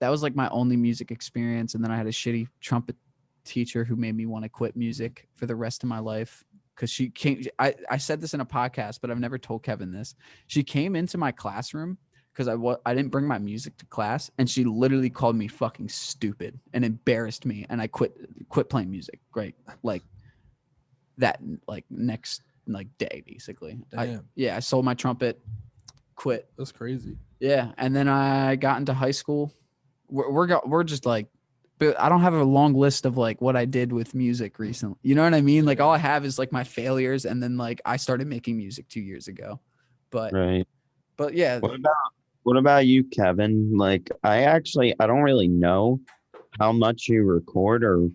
that was like my only music experience. And then I had a shitty trumpet teacher who made me want to quit music for the rest of my life. Cause she came, I said this in a podcast, but I've never told Kevin this. She came into my classroom because I didn't bring my music to class, and she literally called me fucking stupid and embarrassed me, and I quit playing music. Right, like that, like next day basically. Damn. I sold my trumpet, quit. That's crazy. Yeah, and then I got into high school. We're just like, but I don't have a long list of like what I did with music recently. You know what I mean? Like all I have is like my failures, and then like I started making music 2 years ago. But Right. yeah, What about you, Kevin? Like, I don't really know how much you record or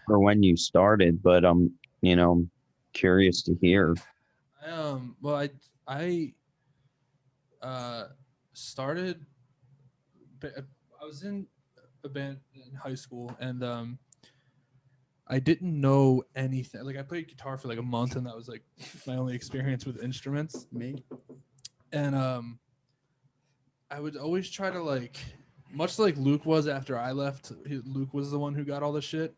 when you started, but I'm curious to hear. Well, I started. I was in a band in high school, and I didn't know anything. Like I played guitar for like a month, and that was like my only experience with instruments. me. And I would always try to like, much like Luke was after I left. Luke was the one who got all the shit.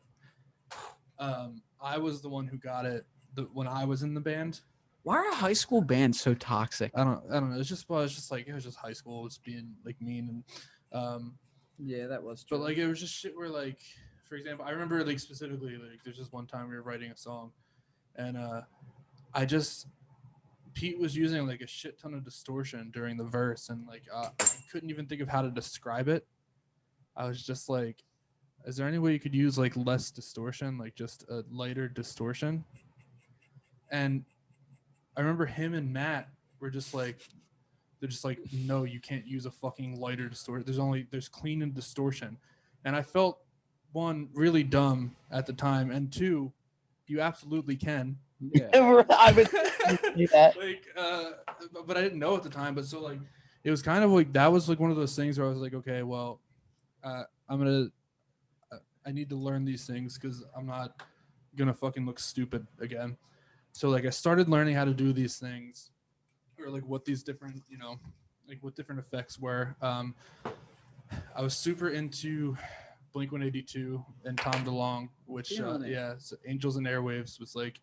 I was the one who got it when I was in the band. Why are high school bands so toxic? I don't know. It's just like it was just high school. It was being like mean and Yeah, that was true. but like it was just shit where like, for example, I remember like specifically like there's just one time we were writing a song, and I just Pete was using like a shit ton of distortion during the verse, and like I couldn't even think of how to describe it. I was just like, is there any way you could use like less distortion, like just a lighter distortion? And I remember him and Matt were just like, they're just like, no, you can't use a fucking lighter distortion. There's clean and distortion. And I felt, one, really dumb at the time, and two, you absolutely can. Yeah. I would say that. Like, but I didn't know at the time. But so like, it was kind of like that was like one of those things where I was like, okay, well, I need to learn these things because I'm not gonna fucking look stupid again. So like, I started learning how to do these things, or like what these different, like what different effects were. I was super into Blink-182 and Tom DeLonge, which so Angels and Airwaves was like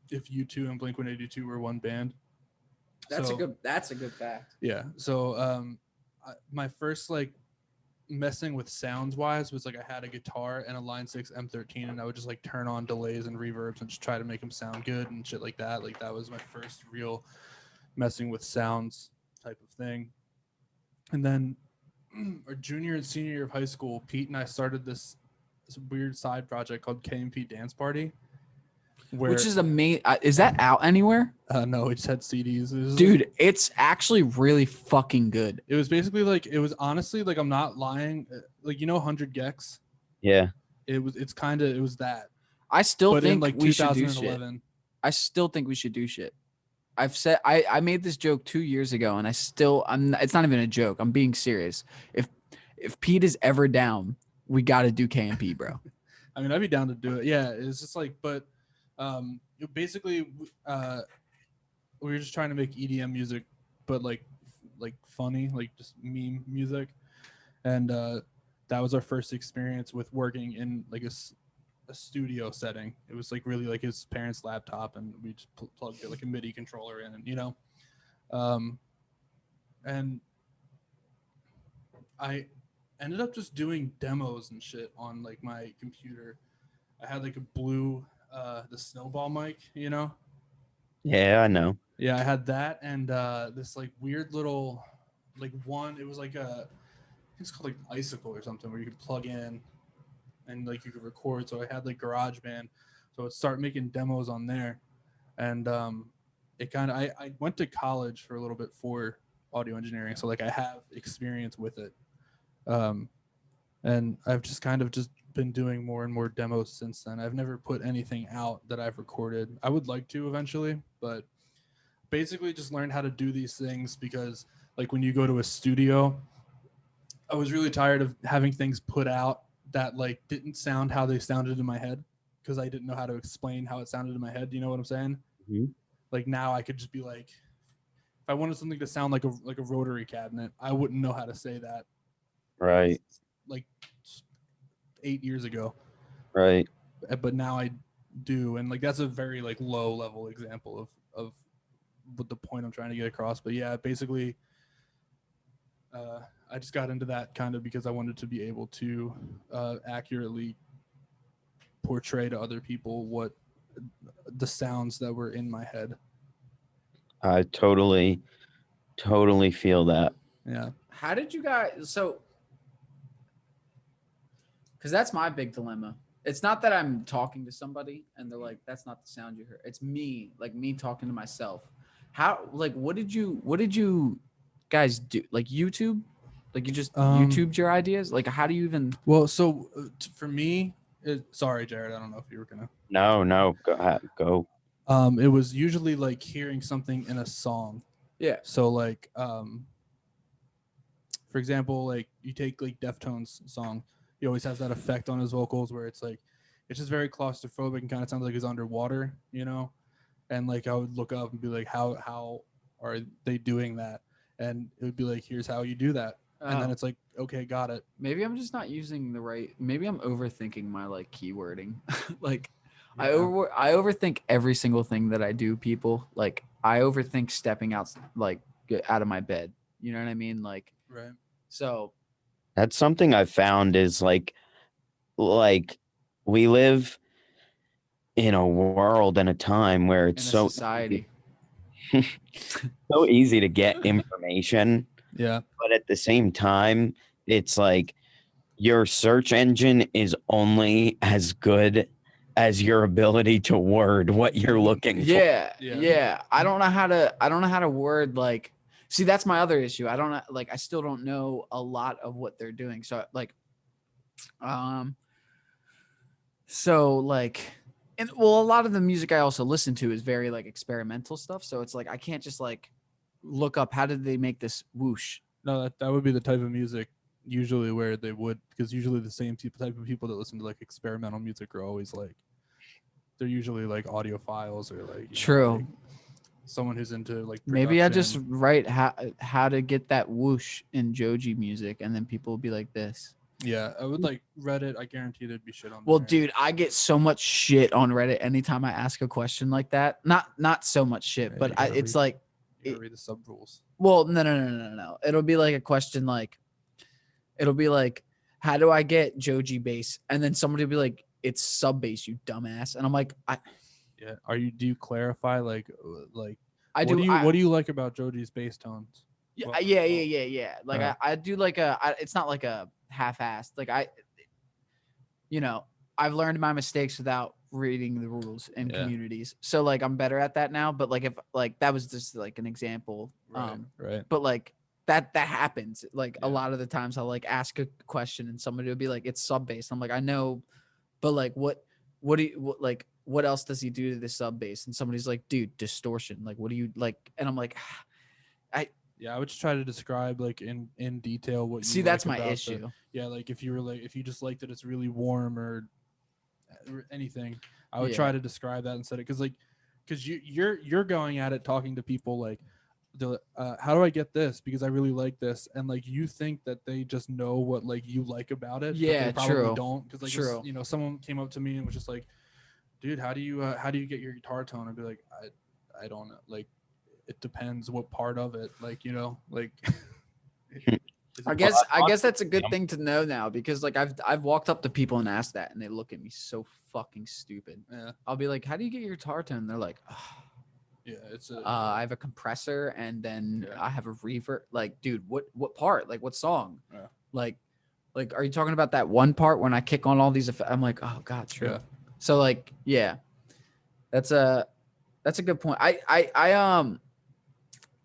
if U2 and Blink-182 were one band. That's a good fact. Yeah. So my first like messing with sounds wise was like I had a guitar and a Line 6 M13, and I would just like turn on delays and reverbs and just try to make them sound good and shit like that. Like that was my first real messing with sounds type of thing. And then our junior and senior year of high school, Pete and I started this weird side project called KMP Dance Party. Which is amazing. Is that out anywhere? No, we just had CDs. Dude, it's actually really fucking good. It was basically like, it was honestly like, I'm not lying. Like, 100 Gex. Yeah. It was that. I still But think in like we should do shit. 2011. I still think we should do shit. I've said I made this joke 2 years ago, and it's not even a joke. I'm being serious. If Pete is ever down, we got to do KMP, bro. I mean, I'd be down to do it. Yeah, it's just like, but basically, we were just trying to make EDM music, but like funny, like just meme music, and that was our first experience with working in like a studio setting. It was like really like his parents' laptop, and we just plugged like a MIDI controller in, and and I ended up just doing demos and shit on like my computer. I had like a blue the snowball mic, Yeah, I know. Yeah, I had that, and this like weird little like one. It was like I think it's called like Icicle or something, where you could plug in and like you could record. So I had like GarageBand, so I'd start making demos on there, and it kind of I went to college for a little bit for audio engineering, so like I have experience with it, and I've just kind of just been doing more and more demos since then. I've never put anything out that I've recorded. I would like to eventually, but basically just learned how to do these things because like when you go to a studio, I was really tired of having things put out that like didn't sound how they sounded in my head because I didn't know how to explain how it sounded in my head. You know what I'm saying? Mm-hmm. Like now I could just be like, if I wanted something to sound like a rotary cabinet, I wouldn't know how to say that. Right. Like 8 years ago. Right. But now I do, and like that's a very like low level example of what the point I'm trying to get across. But yeah, basically I just got into that kind of because I wanted to be able to accurately portray to other people what the sounds that were in my head. I totally feel that. Yeah. How did you guys? So, because that's my big dilemma. It's not that I'm talking to somebody and they're like, "That's not the sound you heard." It's me, like me talking to myself. How? Like, what did you guys do? Like YouTube? Like you just YouTubed your ideas? Like, how do you even? Well, so for me, sorry, Jared. I don't know if you were gonna. No, go. It was usually like hearing something in a song. Yeah. So like, for example, like you take like Deftones song, he always has that effect on his vocals where it's like, it's just very claustrophobic and kind of sounds like he's underwater, you know. And like I would look up and be like, how are they doing that? And it would be like, here's how you do that. And then it's like, okay, got it. Maybe I'm just not using the right. Maybe I'm overthinking my like keywording. Like, Yeah. I overthink every single thing that I do. People like I overthink stepping out like out of my bed. You know what I mean? Like, Right. so That's something I've found is like we live in a world and a time where in it's a so society. so easy to get information, Yeah. but at the same time, it's like your search engine is only as good as your ability to word what you're looking for. Yeah. I don't know how to word like. See, that's my other issue. I don't like. I still don't know a lot of what they're doing. So like, so like, and well, a lot of the music I also listen to is very like experimental stuff. So it's like I can't just like look up how did they make this whoosh. No, that would be the type of music usually where they would, because usually the same type of people that listen to like experimental music are always like, they're usually like audiophiles or like, you True. know, like someone who's into like Maybe I just production. write how to get that whoosh in Joji music, and then people will be like this. Yeah, I would like Reddit. I guarantee there'd be shit on Well, there. dude, I get so much shit on Reddit anytime I ask a question like that. Not so much shit, Yeah, but you gotta it's read- like, you gotta read the sub rules. well, no. It'll be like a question like, it'll be like, how do I get Joji bass? And then somebody will be like, it's sub bass, you dumbass. And I'm like, Yeah. Do you clarify like I what do. what do you like about Joji's bass tones? Yeah. Like Uh-huh. I do like it's not like a half-assed. Like I've learned my mistakes without reading the rules in Yeah. communities. So like I'm better at that now. But like if like that was just like an example. Right. But like that happens. Like a Yeah. lot of the times I'll like ask a question and somebody will be like, it's sub bass. I'm like, I know, but like what else does he do to the sub bass? And somebody's like, dude, distortion. Like, what do you like? And I'm like, Yeah, I would just try to describe like in detail what you see, like that's my about the- issue. yeah, like if you were like if you just like that it's really warm or anything, I would Yeah. try to describe that instead of because you're going at it talking to people like how do I get this because I really like this, and like you think that they just know what like you like about it, but Yeah, they probably true. don't, because like True. you know, someone came up to me and was just like, dude, how do you get your guitar tone? I'd be like, I don't know, like it depends what part of it, like, you know, like I guess that's a good thing to know now, because like I've walked up to people and asked that and they look at me so fucking stupid. yeah, I'll be like, how do you get your guitar tone? They're like, yeah, it's a I have a compressor and then Yeah. I have a reverb. Like, dude, what part? Like, what song? Yeah. Like, are you talking about that one part when I kick on all these effects? I'm like, oh god, true. Yeah. So like, yeah, that's a good point. I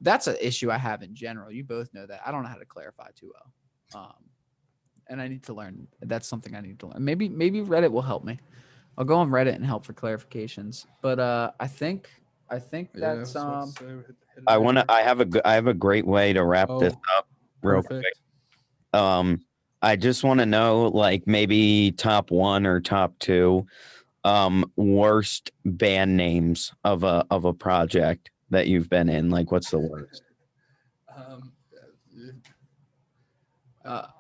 that's an issue I have in general. You both know that. I don't know how to clarify too well. And I need to learn. That's something I need to learn. Maybe Reddit will help me. I'll go on Reddit and help for clarifications. But I think that's I have a great way to wrap this up real quick. I just want to know, like, maybe top 1 or top 2 worst band names of a project that you've been in. Like, what's the worst?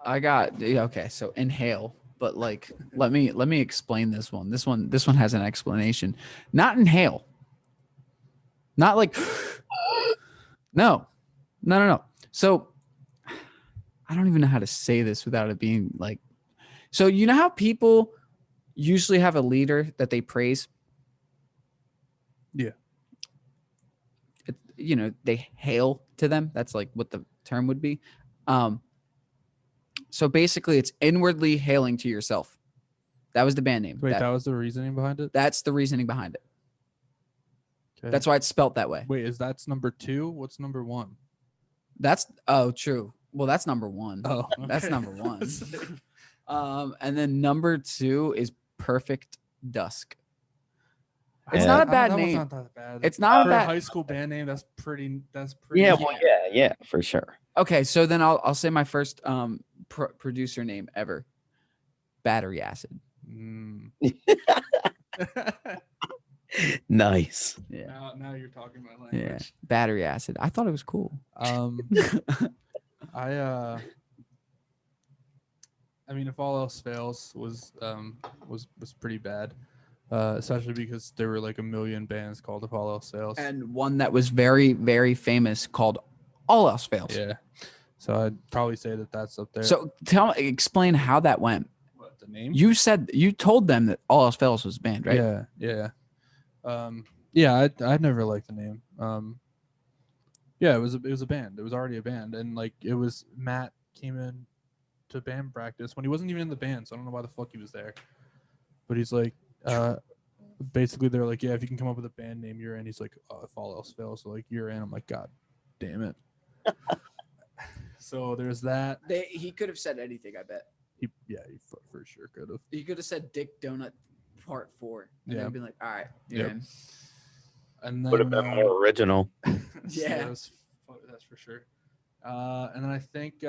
I got okay. So Inhale, but like let me explain this one. This one has an explanation. Not Inhale. Not like no. So I don't even know how to say this without it being like, so you know how people usually have a leader that they praise? Yeah. They hail to them. That's like what the term would be. So basically it's inwardly hailing to yourself. That was the band name. Wait, that was the reasoning behind it? That's the reasoning behind it. Okay. That's why it's spelt that way. Wait, that's number 2? What's number 1? True. Well, that's number 1. Oh, okay. That's number 1. And then number 2 is Perfect Dusk. It's not a bad name. Not that bad. It's not for a bad high school band name. That's pretty. Yeah, well, yeah, for sure. Okay, so then I'll say my first producer name ever. Battery Acid. Nice. Yeah. Now you're talking my language. Yeah. Battery Acid. I thought it was cool. I mean, if all else fails was pretty bad, especially because there were like a million bands called If All Else Fails, And one that was very, very famous called All Else Fails. yeah. So I'd probably say that's up there. So explain how that went. What, the name? You told them that All Else Fails was a band, right? Yeah. I'd never liked the name. Yeah, it was a band. It was already a band, and like it was Matt came in to band practice when he wasn't even in the band, so I don't know why the fuck he was there. But he's like, basically they're like, yeah, if you can come up with a band name, you're in. He's like, oh, If All Else Fails, so like you're in. I'm like, God damn it. So there's that. He could have said anything, I bet. He for sure could have. He could have said Dick Donut Part 4. And then been like, all right, you're in. And then Would have been more original. Yeah. That's for sure. And then I think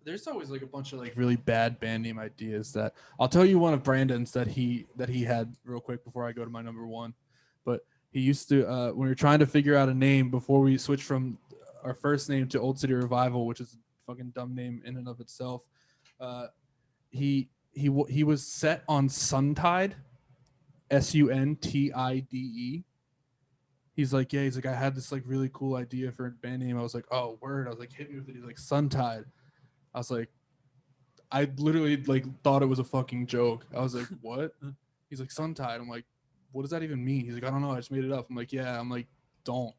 there's always like a bunch of like really bad band name ideas that I'll tell you one of Brandon's that he had real quick before I go to my number 1. But he used to when we were trying to figure out a name before we switched from our first name to Old City Revival, which is a fucking dumb name in and of itself. He was set on Suntide, Suntide. He's like, I had this like really cool idea for a band name. I was like, oh, word. I was like, hit me with it. He's like, Suntide. I was like, I literally like thought it was a fucking joke. I was like, what? He's like, Suntide. I'm like, what does that even mean? He's like, I don't know. I just made it up. I'm like, yeah. I'm like, don't.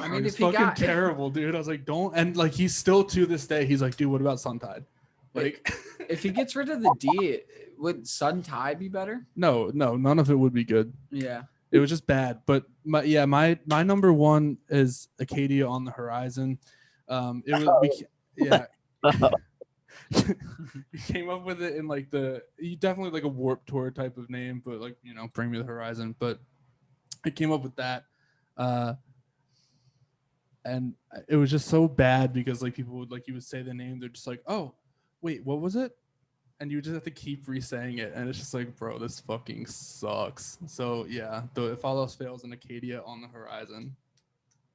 I mean, it's if he fucking got terrible, dude. I was like, don't. And like, he's still to this day, he's like, dude, what about Suntide? Like, if he gets rid of the D, would Suntide be better? no, none of it would be good. Yeah. It was just bad. But my number 1 is Acadia on the Horizon. We came up with it in like definitely like a Warped Tour type of name, but like, Bring Me the Horizon. But I came up with that. And it was just so bad because like people would like, you would say the name, they're just like, oh, wait, what was it? And you just have to keep re-saying it, and it's just like, bro, this fucking sucks. So yeah, If All Else Fails and Acadia on the Horizon.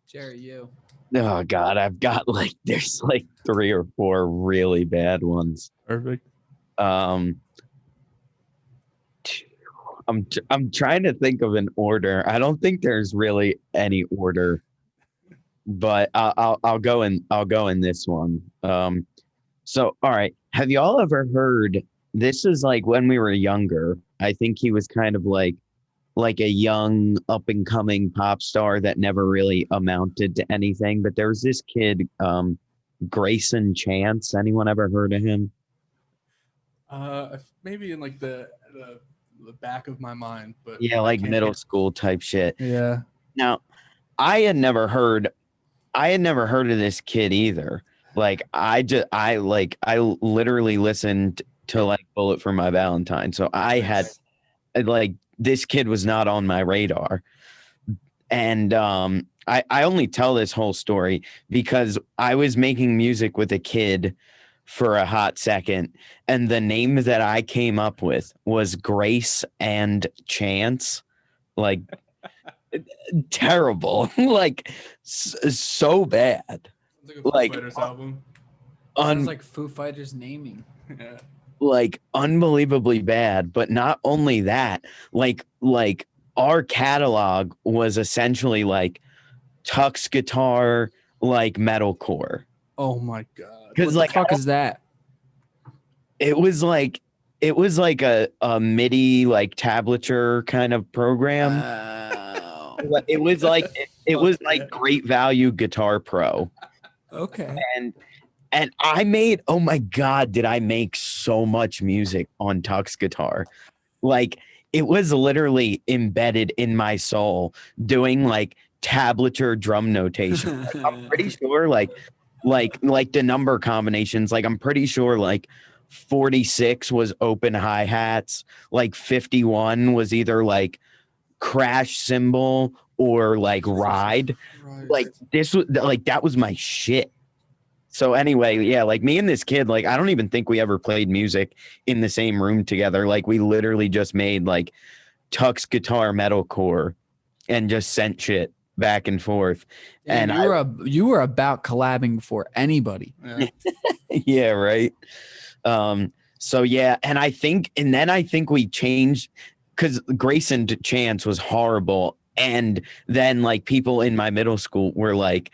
Jerry, you. Oh God, I've got there's 3 or 4 really bad ones. Perfect. I'm trying to think of an order. I don't think there's really any order, but I'll go in this one. So all right, have you all ever heard? This is like when we were younger. I think he was kind of like a young up and coming pop star that never really amounted to anything. But there was this kid, Grayson Chance. Anyone ever heard of him? Maybe in like the back of my mind, but yeah, like middle school type shit. Yeah. Now, I had never heard of this kid either. Like I literally listened to like Bullet for My Valentine. So I had like, this kid was not on my radar. And I only tell this whole story because I was making music with a kid for a hot second, and the name that I came up with was Grace and Chance. Like terrible. Like so bad. Like a Foo Fighters album. Sounds like Foo Fighters naming. Yeah. Like unbelievably bad. But not only that, like our catalog was essentially like Tux guitar, like metalcore. Oh my god. Because What like the fuck is that? it was like a MIDI like tablature kind of program. It was like it was Fuck like yeah. Great Value Guitar Pro. Okay. And I made, oh my God, did I make so much music on Tux guitar? Like it was literally embedded in my soul doing like tablature drum notation. Like, I'm pretty sure like the number combinations, like I'm pretty sure like 46 was open hi-hats, like 51 was either like crash cymbal or like ride. Like this was like that was my shit. So anyway, yeah, like me and this kid, like I don't even think we ever played music in the same room together. Like we literally just made like Tux guitar metalcore and just sent shit back and forth. And And you were about collabing before anybody. Yeah. yeah, right. So yeah, and then I think we changed because Grayson to Chance was horrible. And then like people in my middle school were like,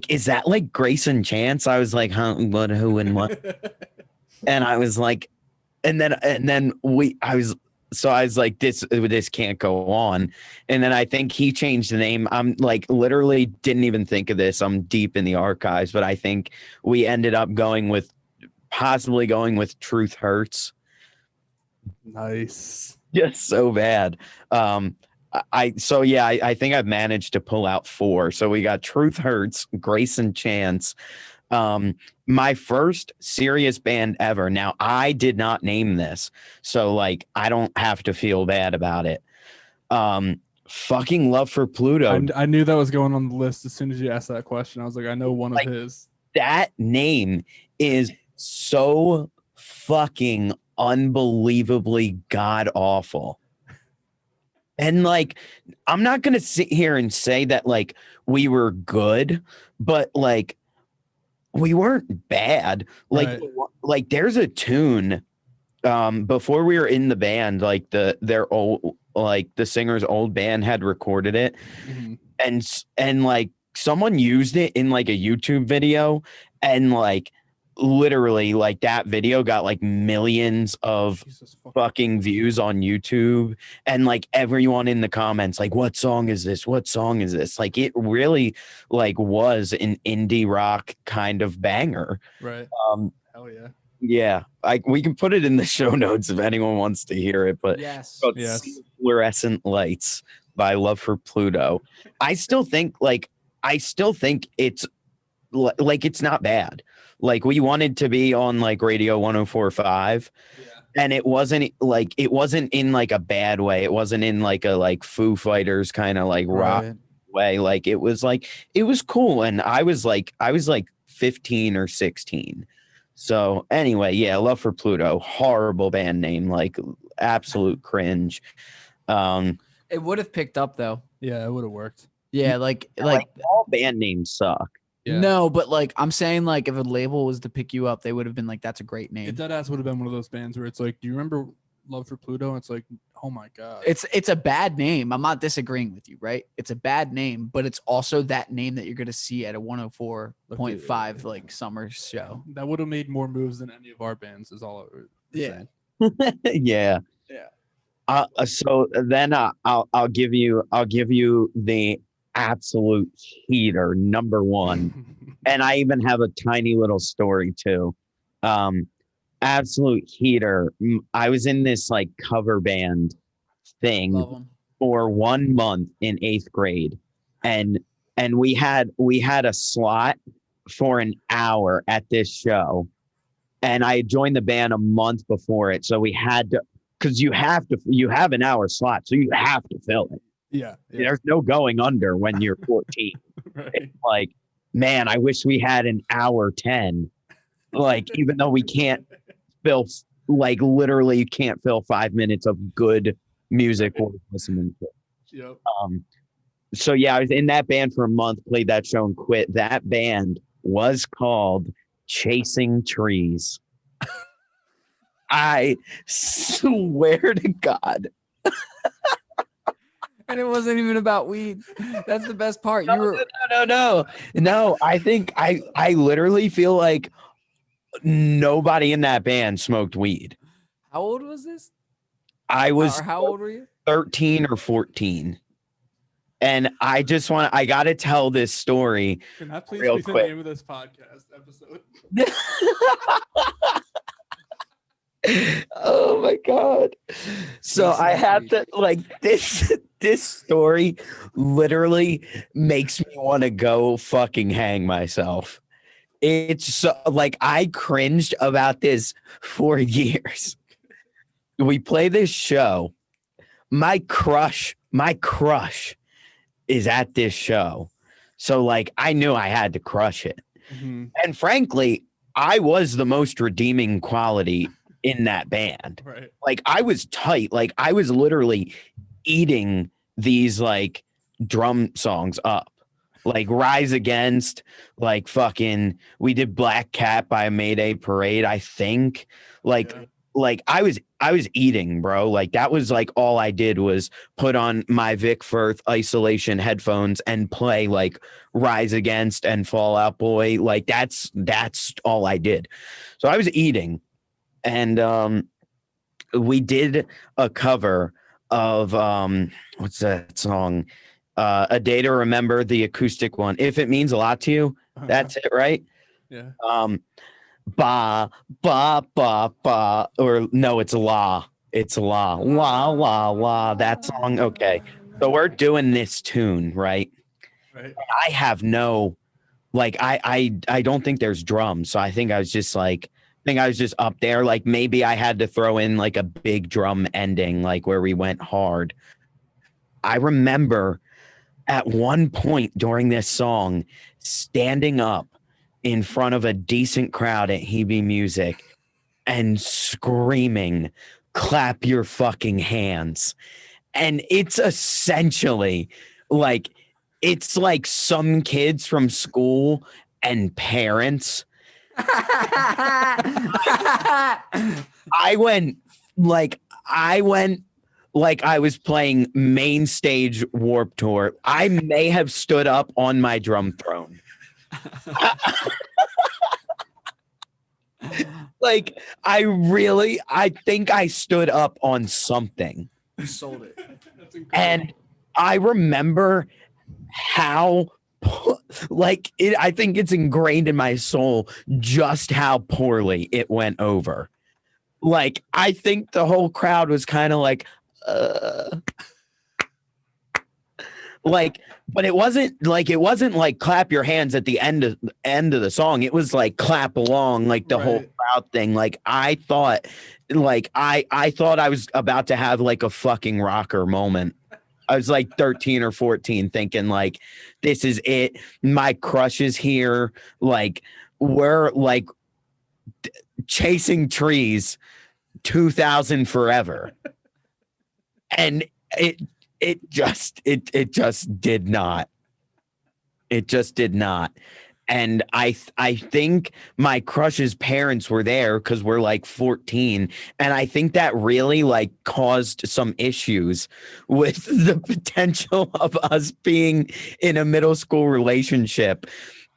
is that like Grayson Chance? I was like, huh, what, who, and what? And I was like, and then I was like, this can't go on. And then I think he changed the name. I'm like, literally didn't even think of this. I'm deep in the archives, but I think we ended up possibly going with Truth Hurts. Nice. Just so bad. I think I've managed to pull out 4. So we got Truth Hurts, Grayson Chance. My first serious band ever. Now I did not name this, so like I don't have to feel bad about it. Fucking Love for Pluto. I knew that was going on the list as soon as you asked that question. I was like, I know one of his. That name is so fucking unbelievably god awful. And like, I'm not going to sit here and say that like we were good, but like we weren't bad. Like, Right. like there's a tune before we were in the band, like their old, like the singer's old band had recorded it. Mm-hmm. And like someone used it in like a YouTube video, and like literally like that video got like millions of fucking views on YouTube, and like everyone in the comments like, what song is this, what song is this? Like it really like was an indie rock kind of banger. Right. Hell yeah. Yeah, we can put it in the show notes if anyone wants to hear it, but Yes. Yes. Fluorescent Lights by Love for Pluto. I still think it's like it's not bad. Like we wanted to be on like Radio 104.5, and it wasn't in like a bad way. It wasn't in like a like Foo Fighters kind of like rock way. Like it was cool, and I was like 15 or 16. So anyway, yeah, Love for Pluto, horrible band name, like absolute cringe. It would have picked up though. Yeah, it would have worked. Yeah, like all band names suck. Yeah. No, but like I'm saying, like if a label was to pick you up, they would have been like, "That's a great name." That ass would have been one of those bands where it's like, do you remember Love for Pluto? And it's like, oh my god, it's a bad name. I'm not disagreeing with you, right? It's a bad name, but it's also that name that you're gonna see at a 104.5 like summer show. That would have made more moves than any of our bands. Is all. Saying. Yeah. So then I'll give you the absolute heater number 1, and I even have a tiny little story too. Absolute heater. I was in this like cover band thing for 1 month in 8th grade, and we had a slot for an hour at this show, and I joined the band a month before it, so we had to, because you have an hour slot, so you have to fill it. Yeah. There's no going under when you're 14. Right. It's like, man, I wish we had an hour 10. Like, even though we can't fill, like, literally, you can't fill 5 minutes of good music worth listening to. Yep. So yeah, I was in that band for a month, played that show, and quit. That band was called Chasing Trees. I swear to God. And it wasn't even about weed. That's the best part. You were No. I think I literally feel like nobody in that band smoked weed. how old was this? I was Or how old were you? 13 or 14. And I got to tell this story Can that please real be the quick. name of this podcast episode? Oh my God. So Taste I like have weed. to like this story literally makes me want to go fucking hang myself. It's so, like I cringed about this for years. We play this show. My crush is at this show. So like I knew I had to crush it. Mm-hmm. And frankly, I was the most redeeming quality in that band. Right. Like I was tight. Like I was literally eating these like drum songs up. Like Rise Against, like fucking we did Black Cat by Mayday Parade, I think. Like Yeah. like I was eating, bro. Like that was like all I did was put on my Vic Firth isolation headphones and play like Rise Against and Fall Out Boy. Like that's all I did. So I was eating, and we did a cover of what's that song? A Day to Remember, the acoustic one. If It Means a Lot to You, that's it, right? Yeah. Ba ba ba ba, or no, it's la. It's la la. That song. Okay, so we're doing this tune, right? Right. I have no, like, I don't think there's drums, so I think I was just up there. Like maybe I had to throw in like a big drum ending, like where we went hard. I remember at one point during this song standing up in front of a decent crowd at Hebe Music and screaming, clap your fucking hands. And it's essentially like, it's like some kids from school and parents. I went like I was playing main stage Warped Tour. I may have stood up on my drum throne. Like I think I stood up on something. You sold it. That's incredible. And I remember how like I think it's ingrained in my soul just how poorly it went over. Like I think the whole crowd was kind of like like, but it wasn't like clap your hands at the end of the song. It was like clap along, like the whole Right. crowd thing. Like I thought I was about to have like a fucking rocker moment. I was like 13 or 14 thinking like, this is it. My crush is here. Like we're like chasing trees 2000 forever. And it just did not. It just did not. And I think my crush's parents were there because we're like 14. And I think that really like caused some issues with the potential of us being in a middle school relationship.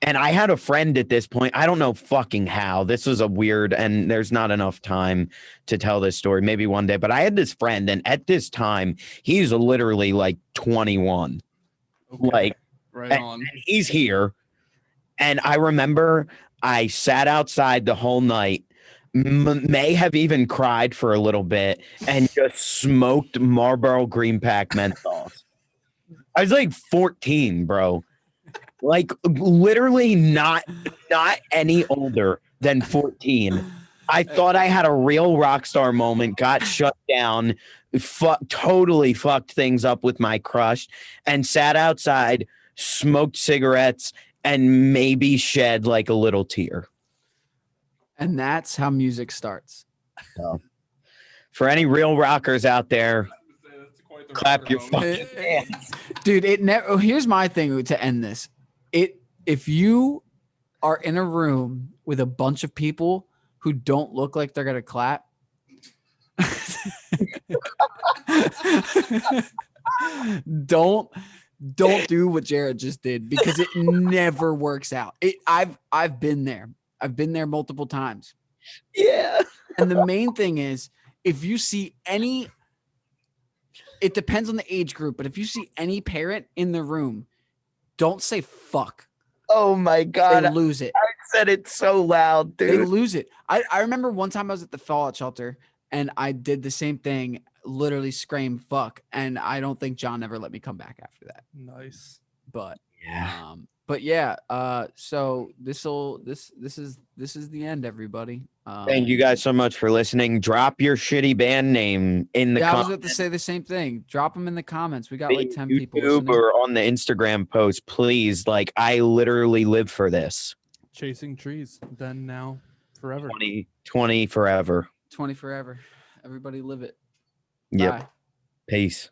And I had a friend at this point. I don't know fucking how. This was a weird, and there's not enough time to tell this story. Maybe one day. But I had this friend, and at this time, he's literally like 21. Okay. Like, right on. and he's here. And I remember I sat outside the whole night, may have even cried for a little bit, and just smoked Marlboro Green Pack menthols. I was like 14, bro. Like literally not any older than 14. I thought I had a real rock star moment, got shut down, totally fucked things up with my crush, and sat outside, smoked cigarettes, and maybe shed like a little tear. And that's how music starts. So, for any real rockers out there, That's quite the clap rocker your moment. fucking hands. Dude, it never. Here's my thing to end this. If you are in a room with a bunch of people who don't look like they're gonna clap, Don't do what Jared just did because it never works out. I've been there. I've been there multiple times. Yeah. And the main thing is if you see any, it depends on the age group, but if you see any parent in the room, don't say fuck. Oh my God. They lose it. I said it so loud, They dude. lose it. I remember one time I was at the fallout shelter and I did the same thing, literally scream fuck. And I don't think John ever let me come back after that. Nice. But Yeah. so this is the end, everybody. Thank you guys so much for listening. Drop your shitty band name in the Yeah, I was comments. about to say the same thing. Drop them in the comments. We got Be like 10 YouTube people listening. or on the Instagram post, please. Like, I literally live for this. Chasing trees. Then now forever. 2020 forever. 20 forever. Everybody live it. Yep. Bye. Peace.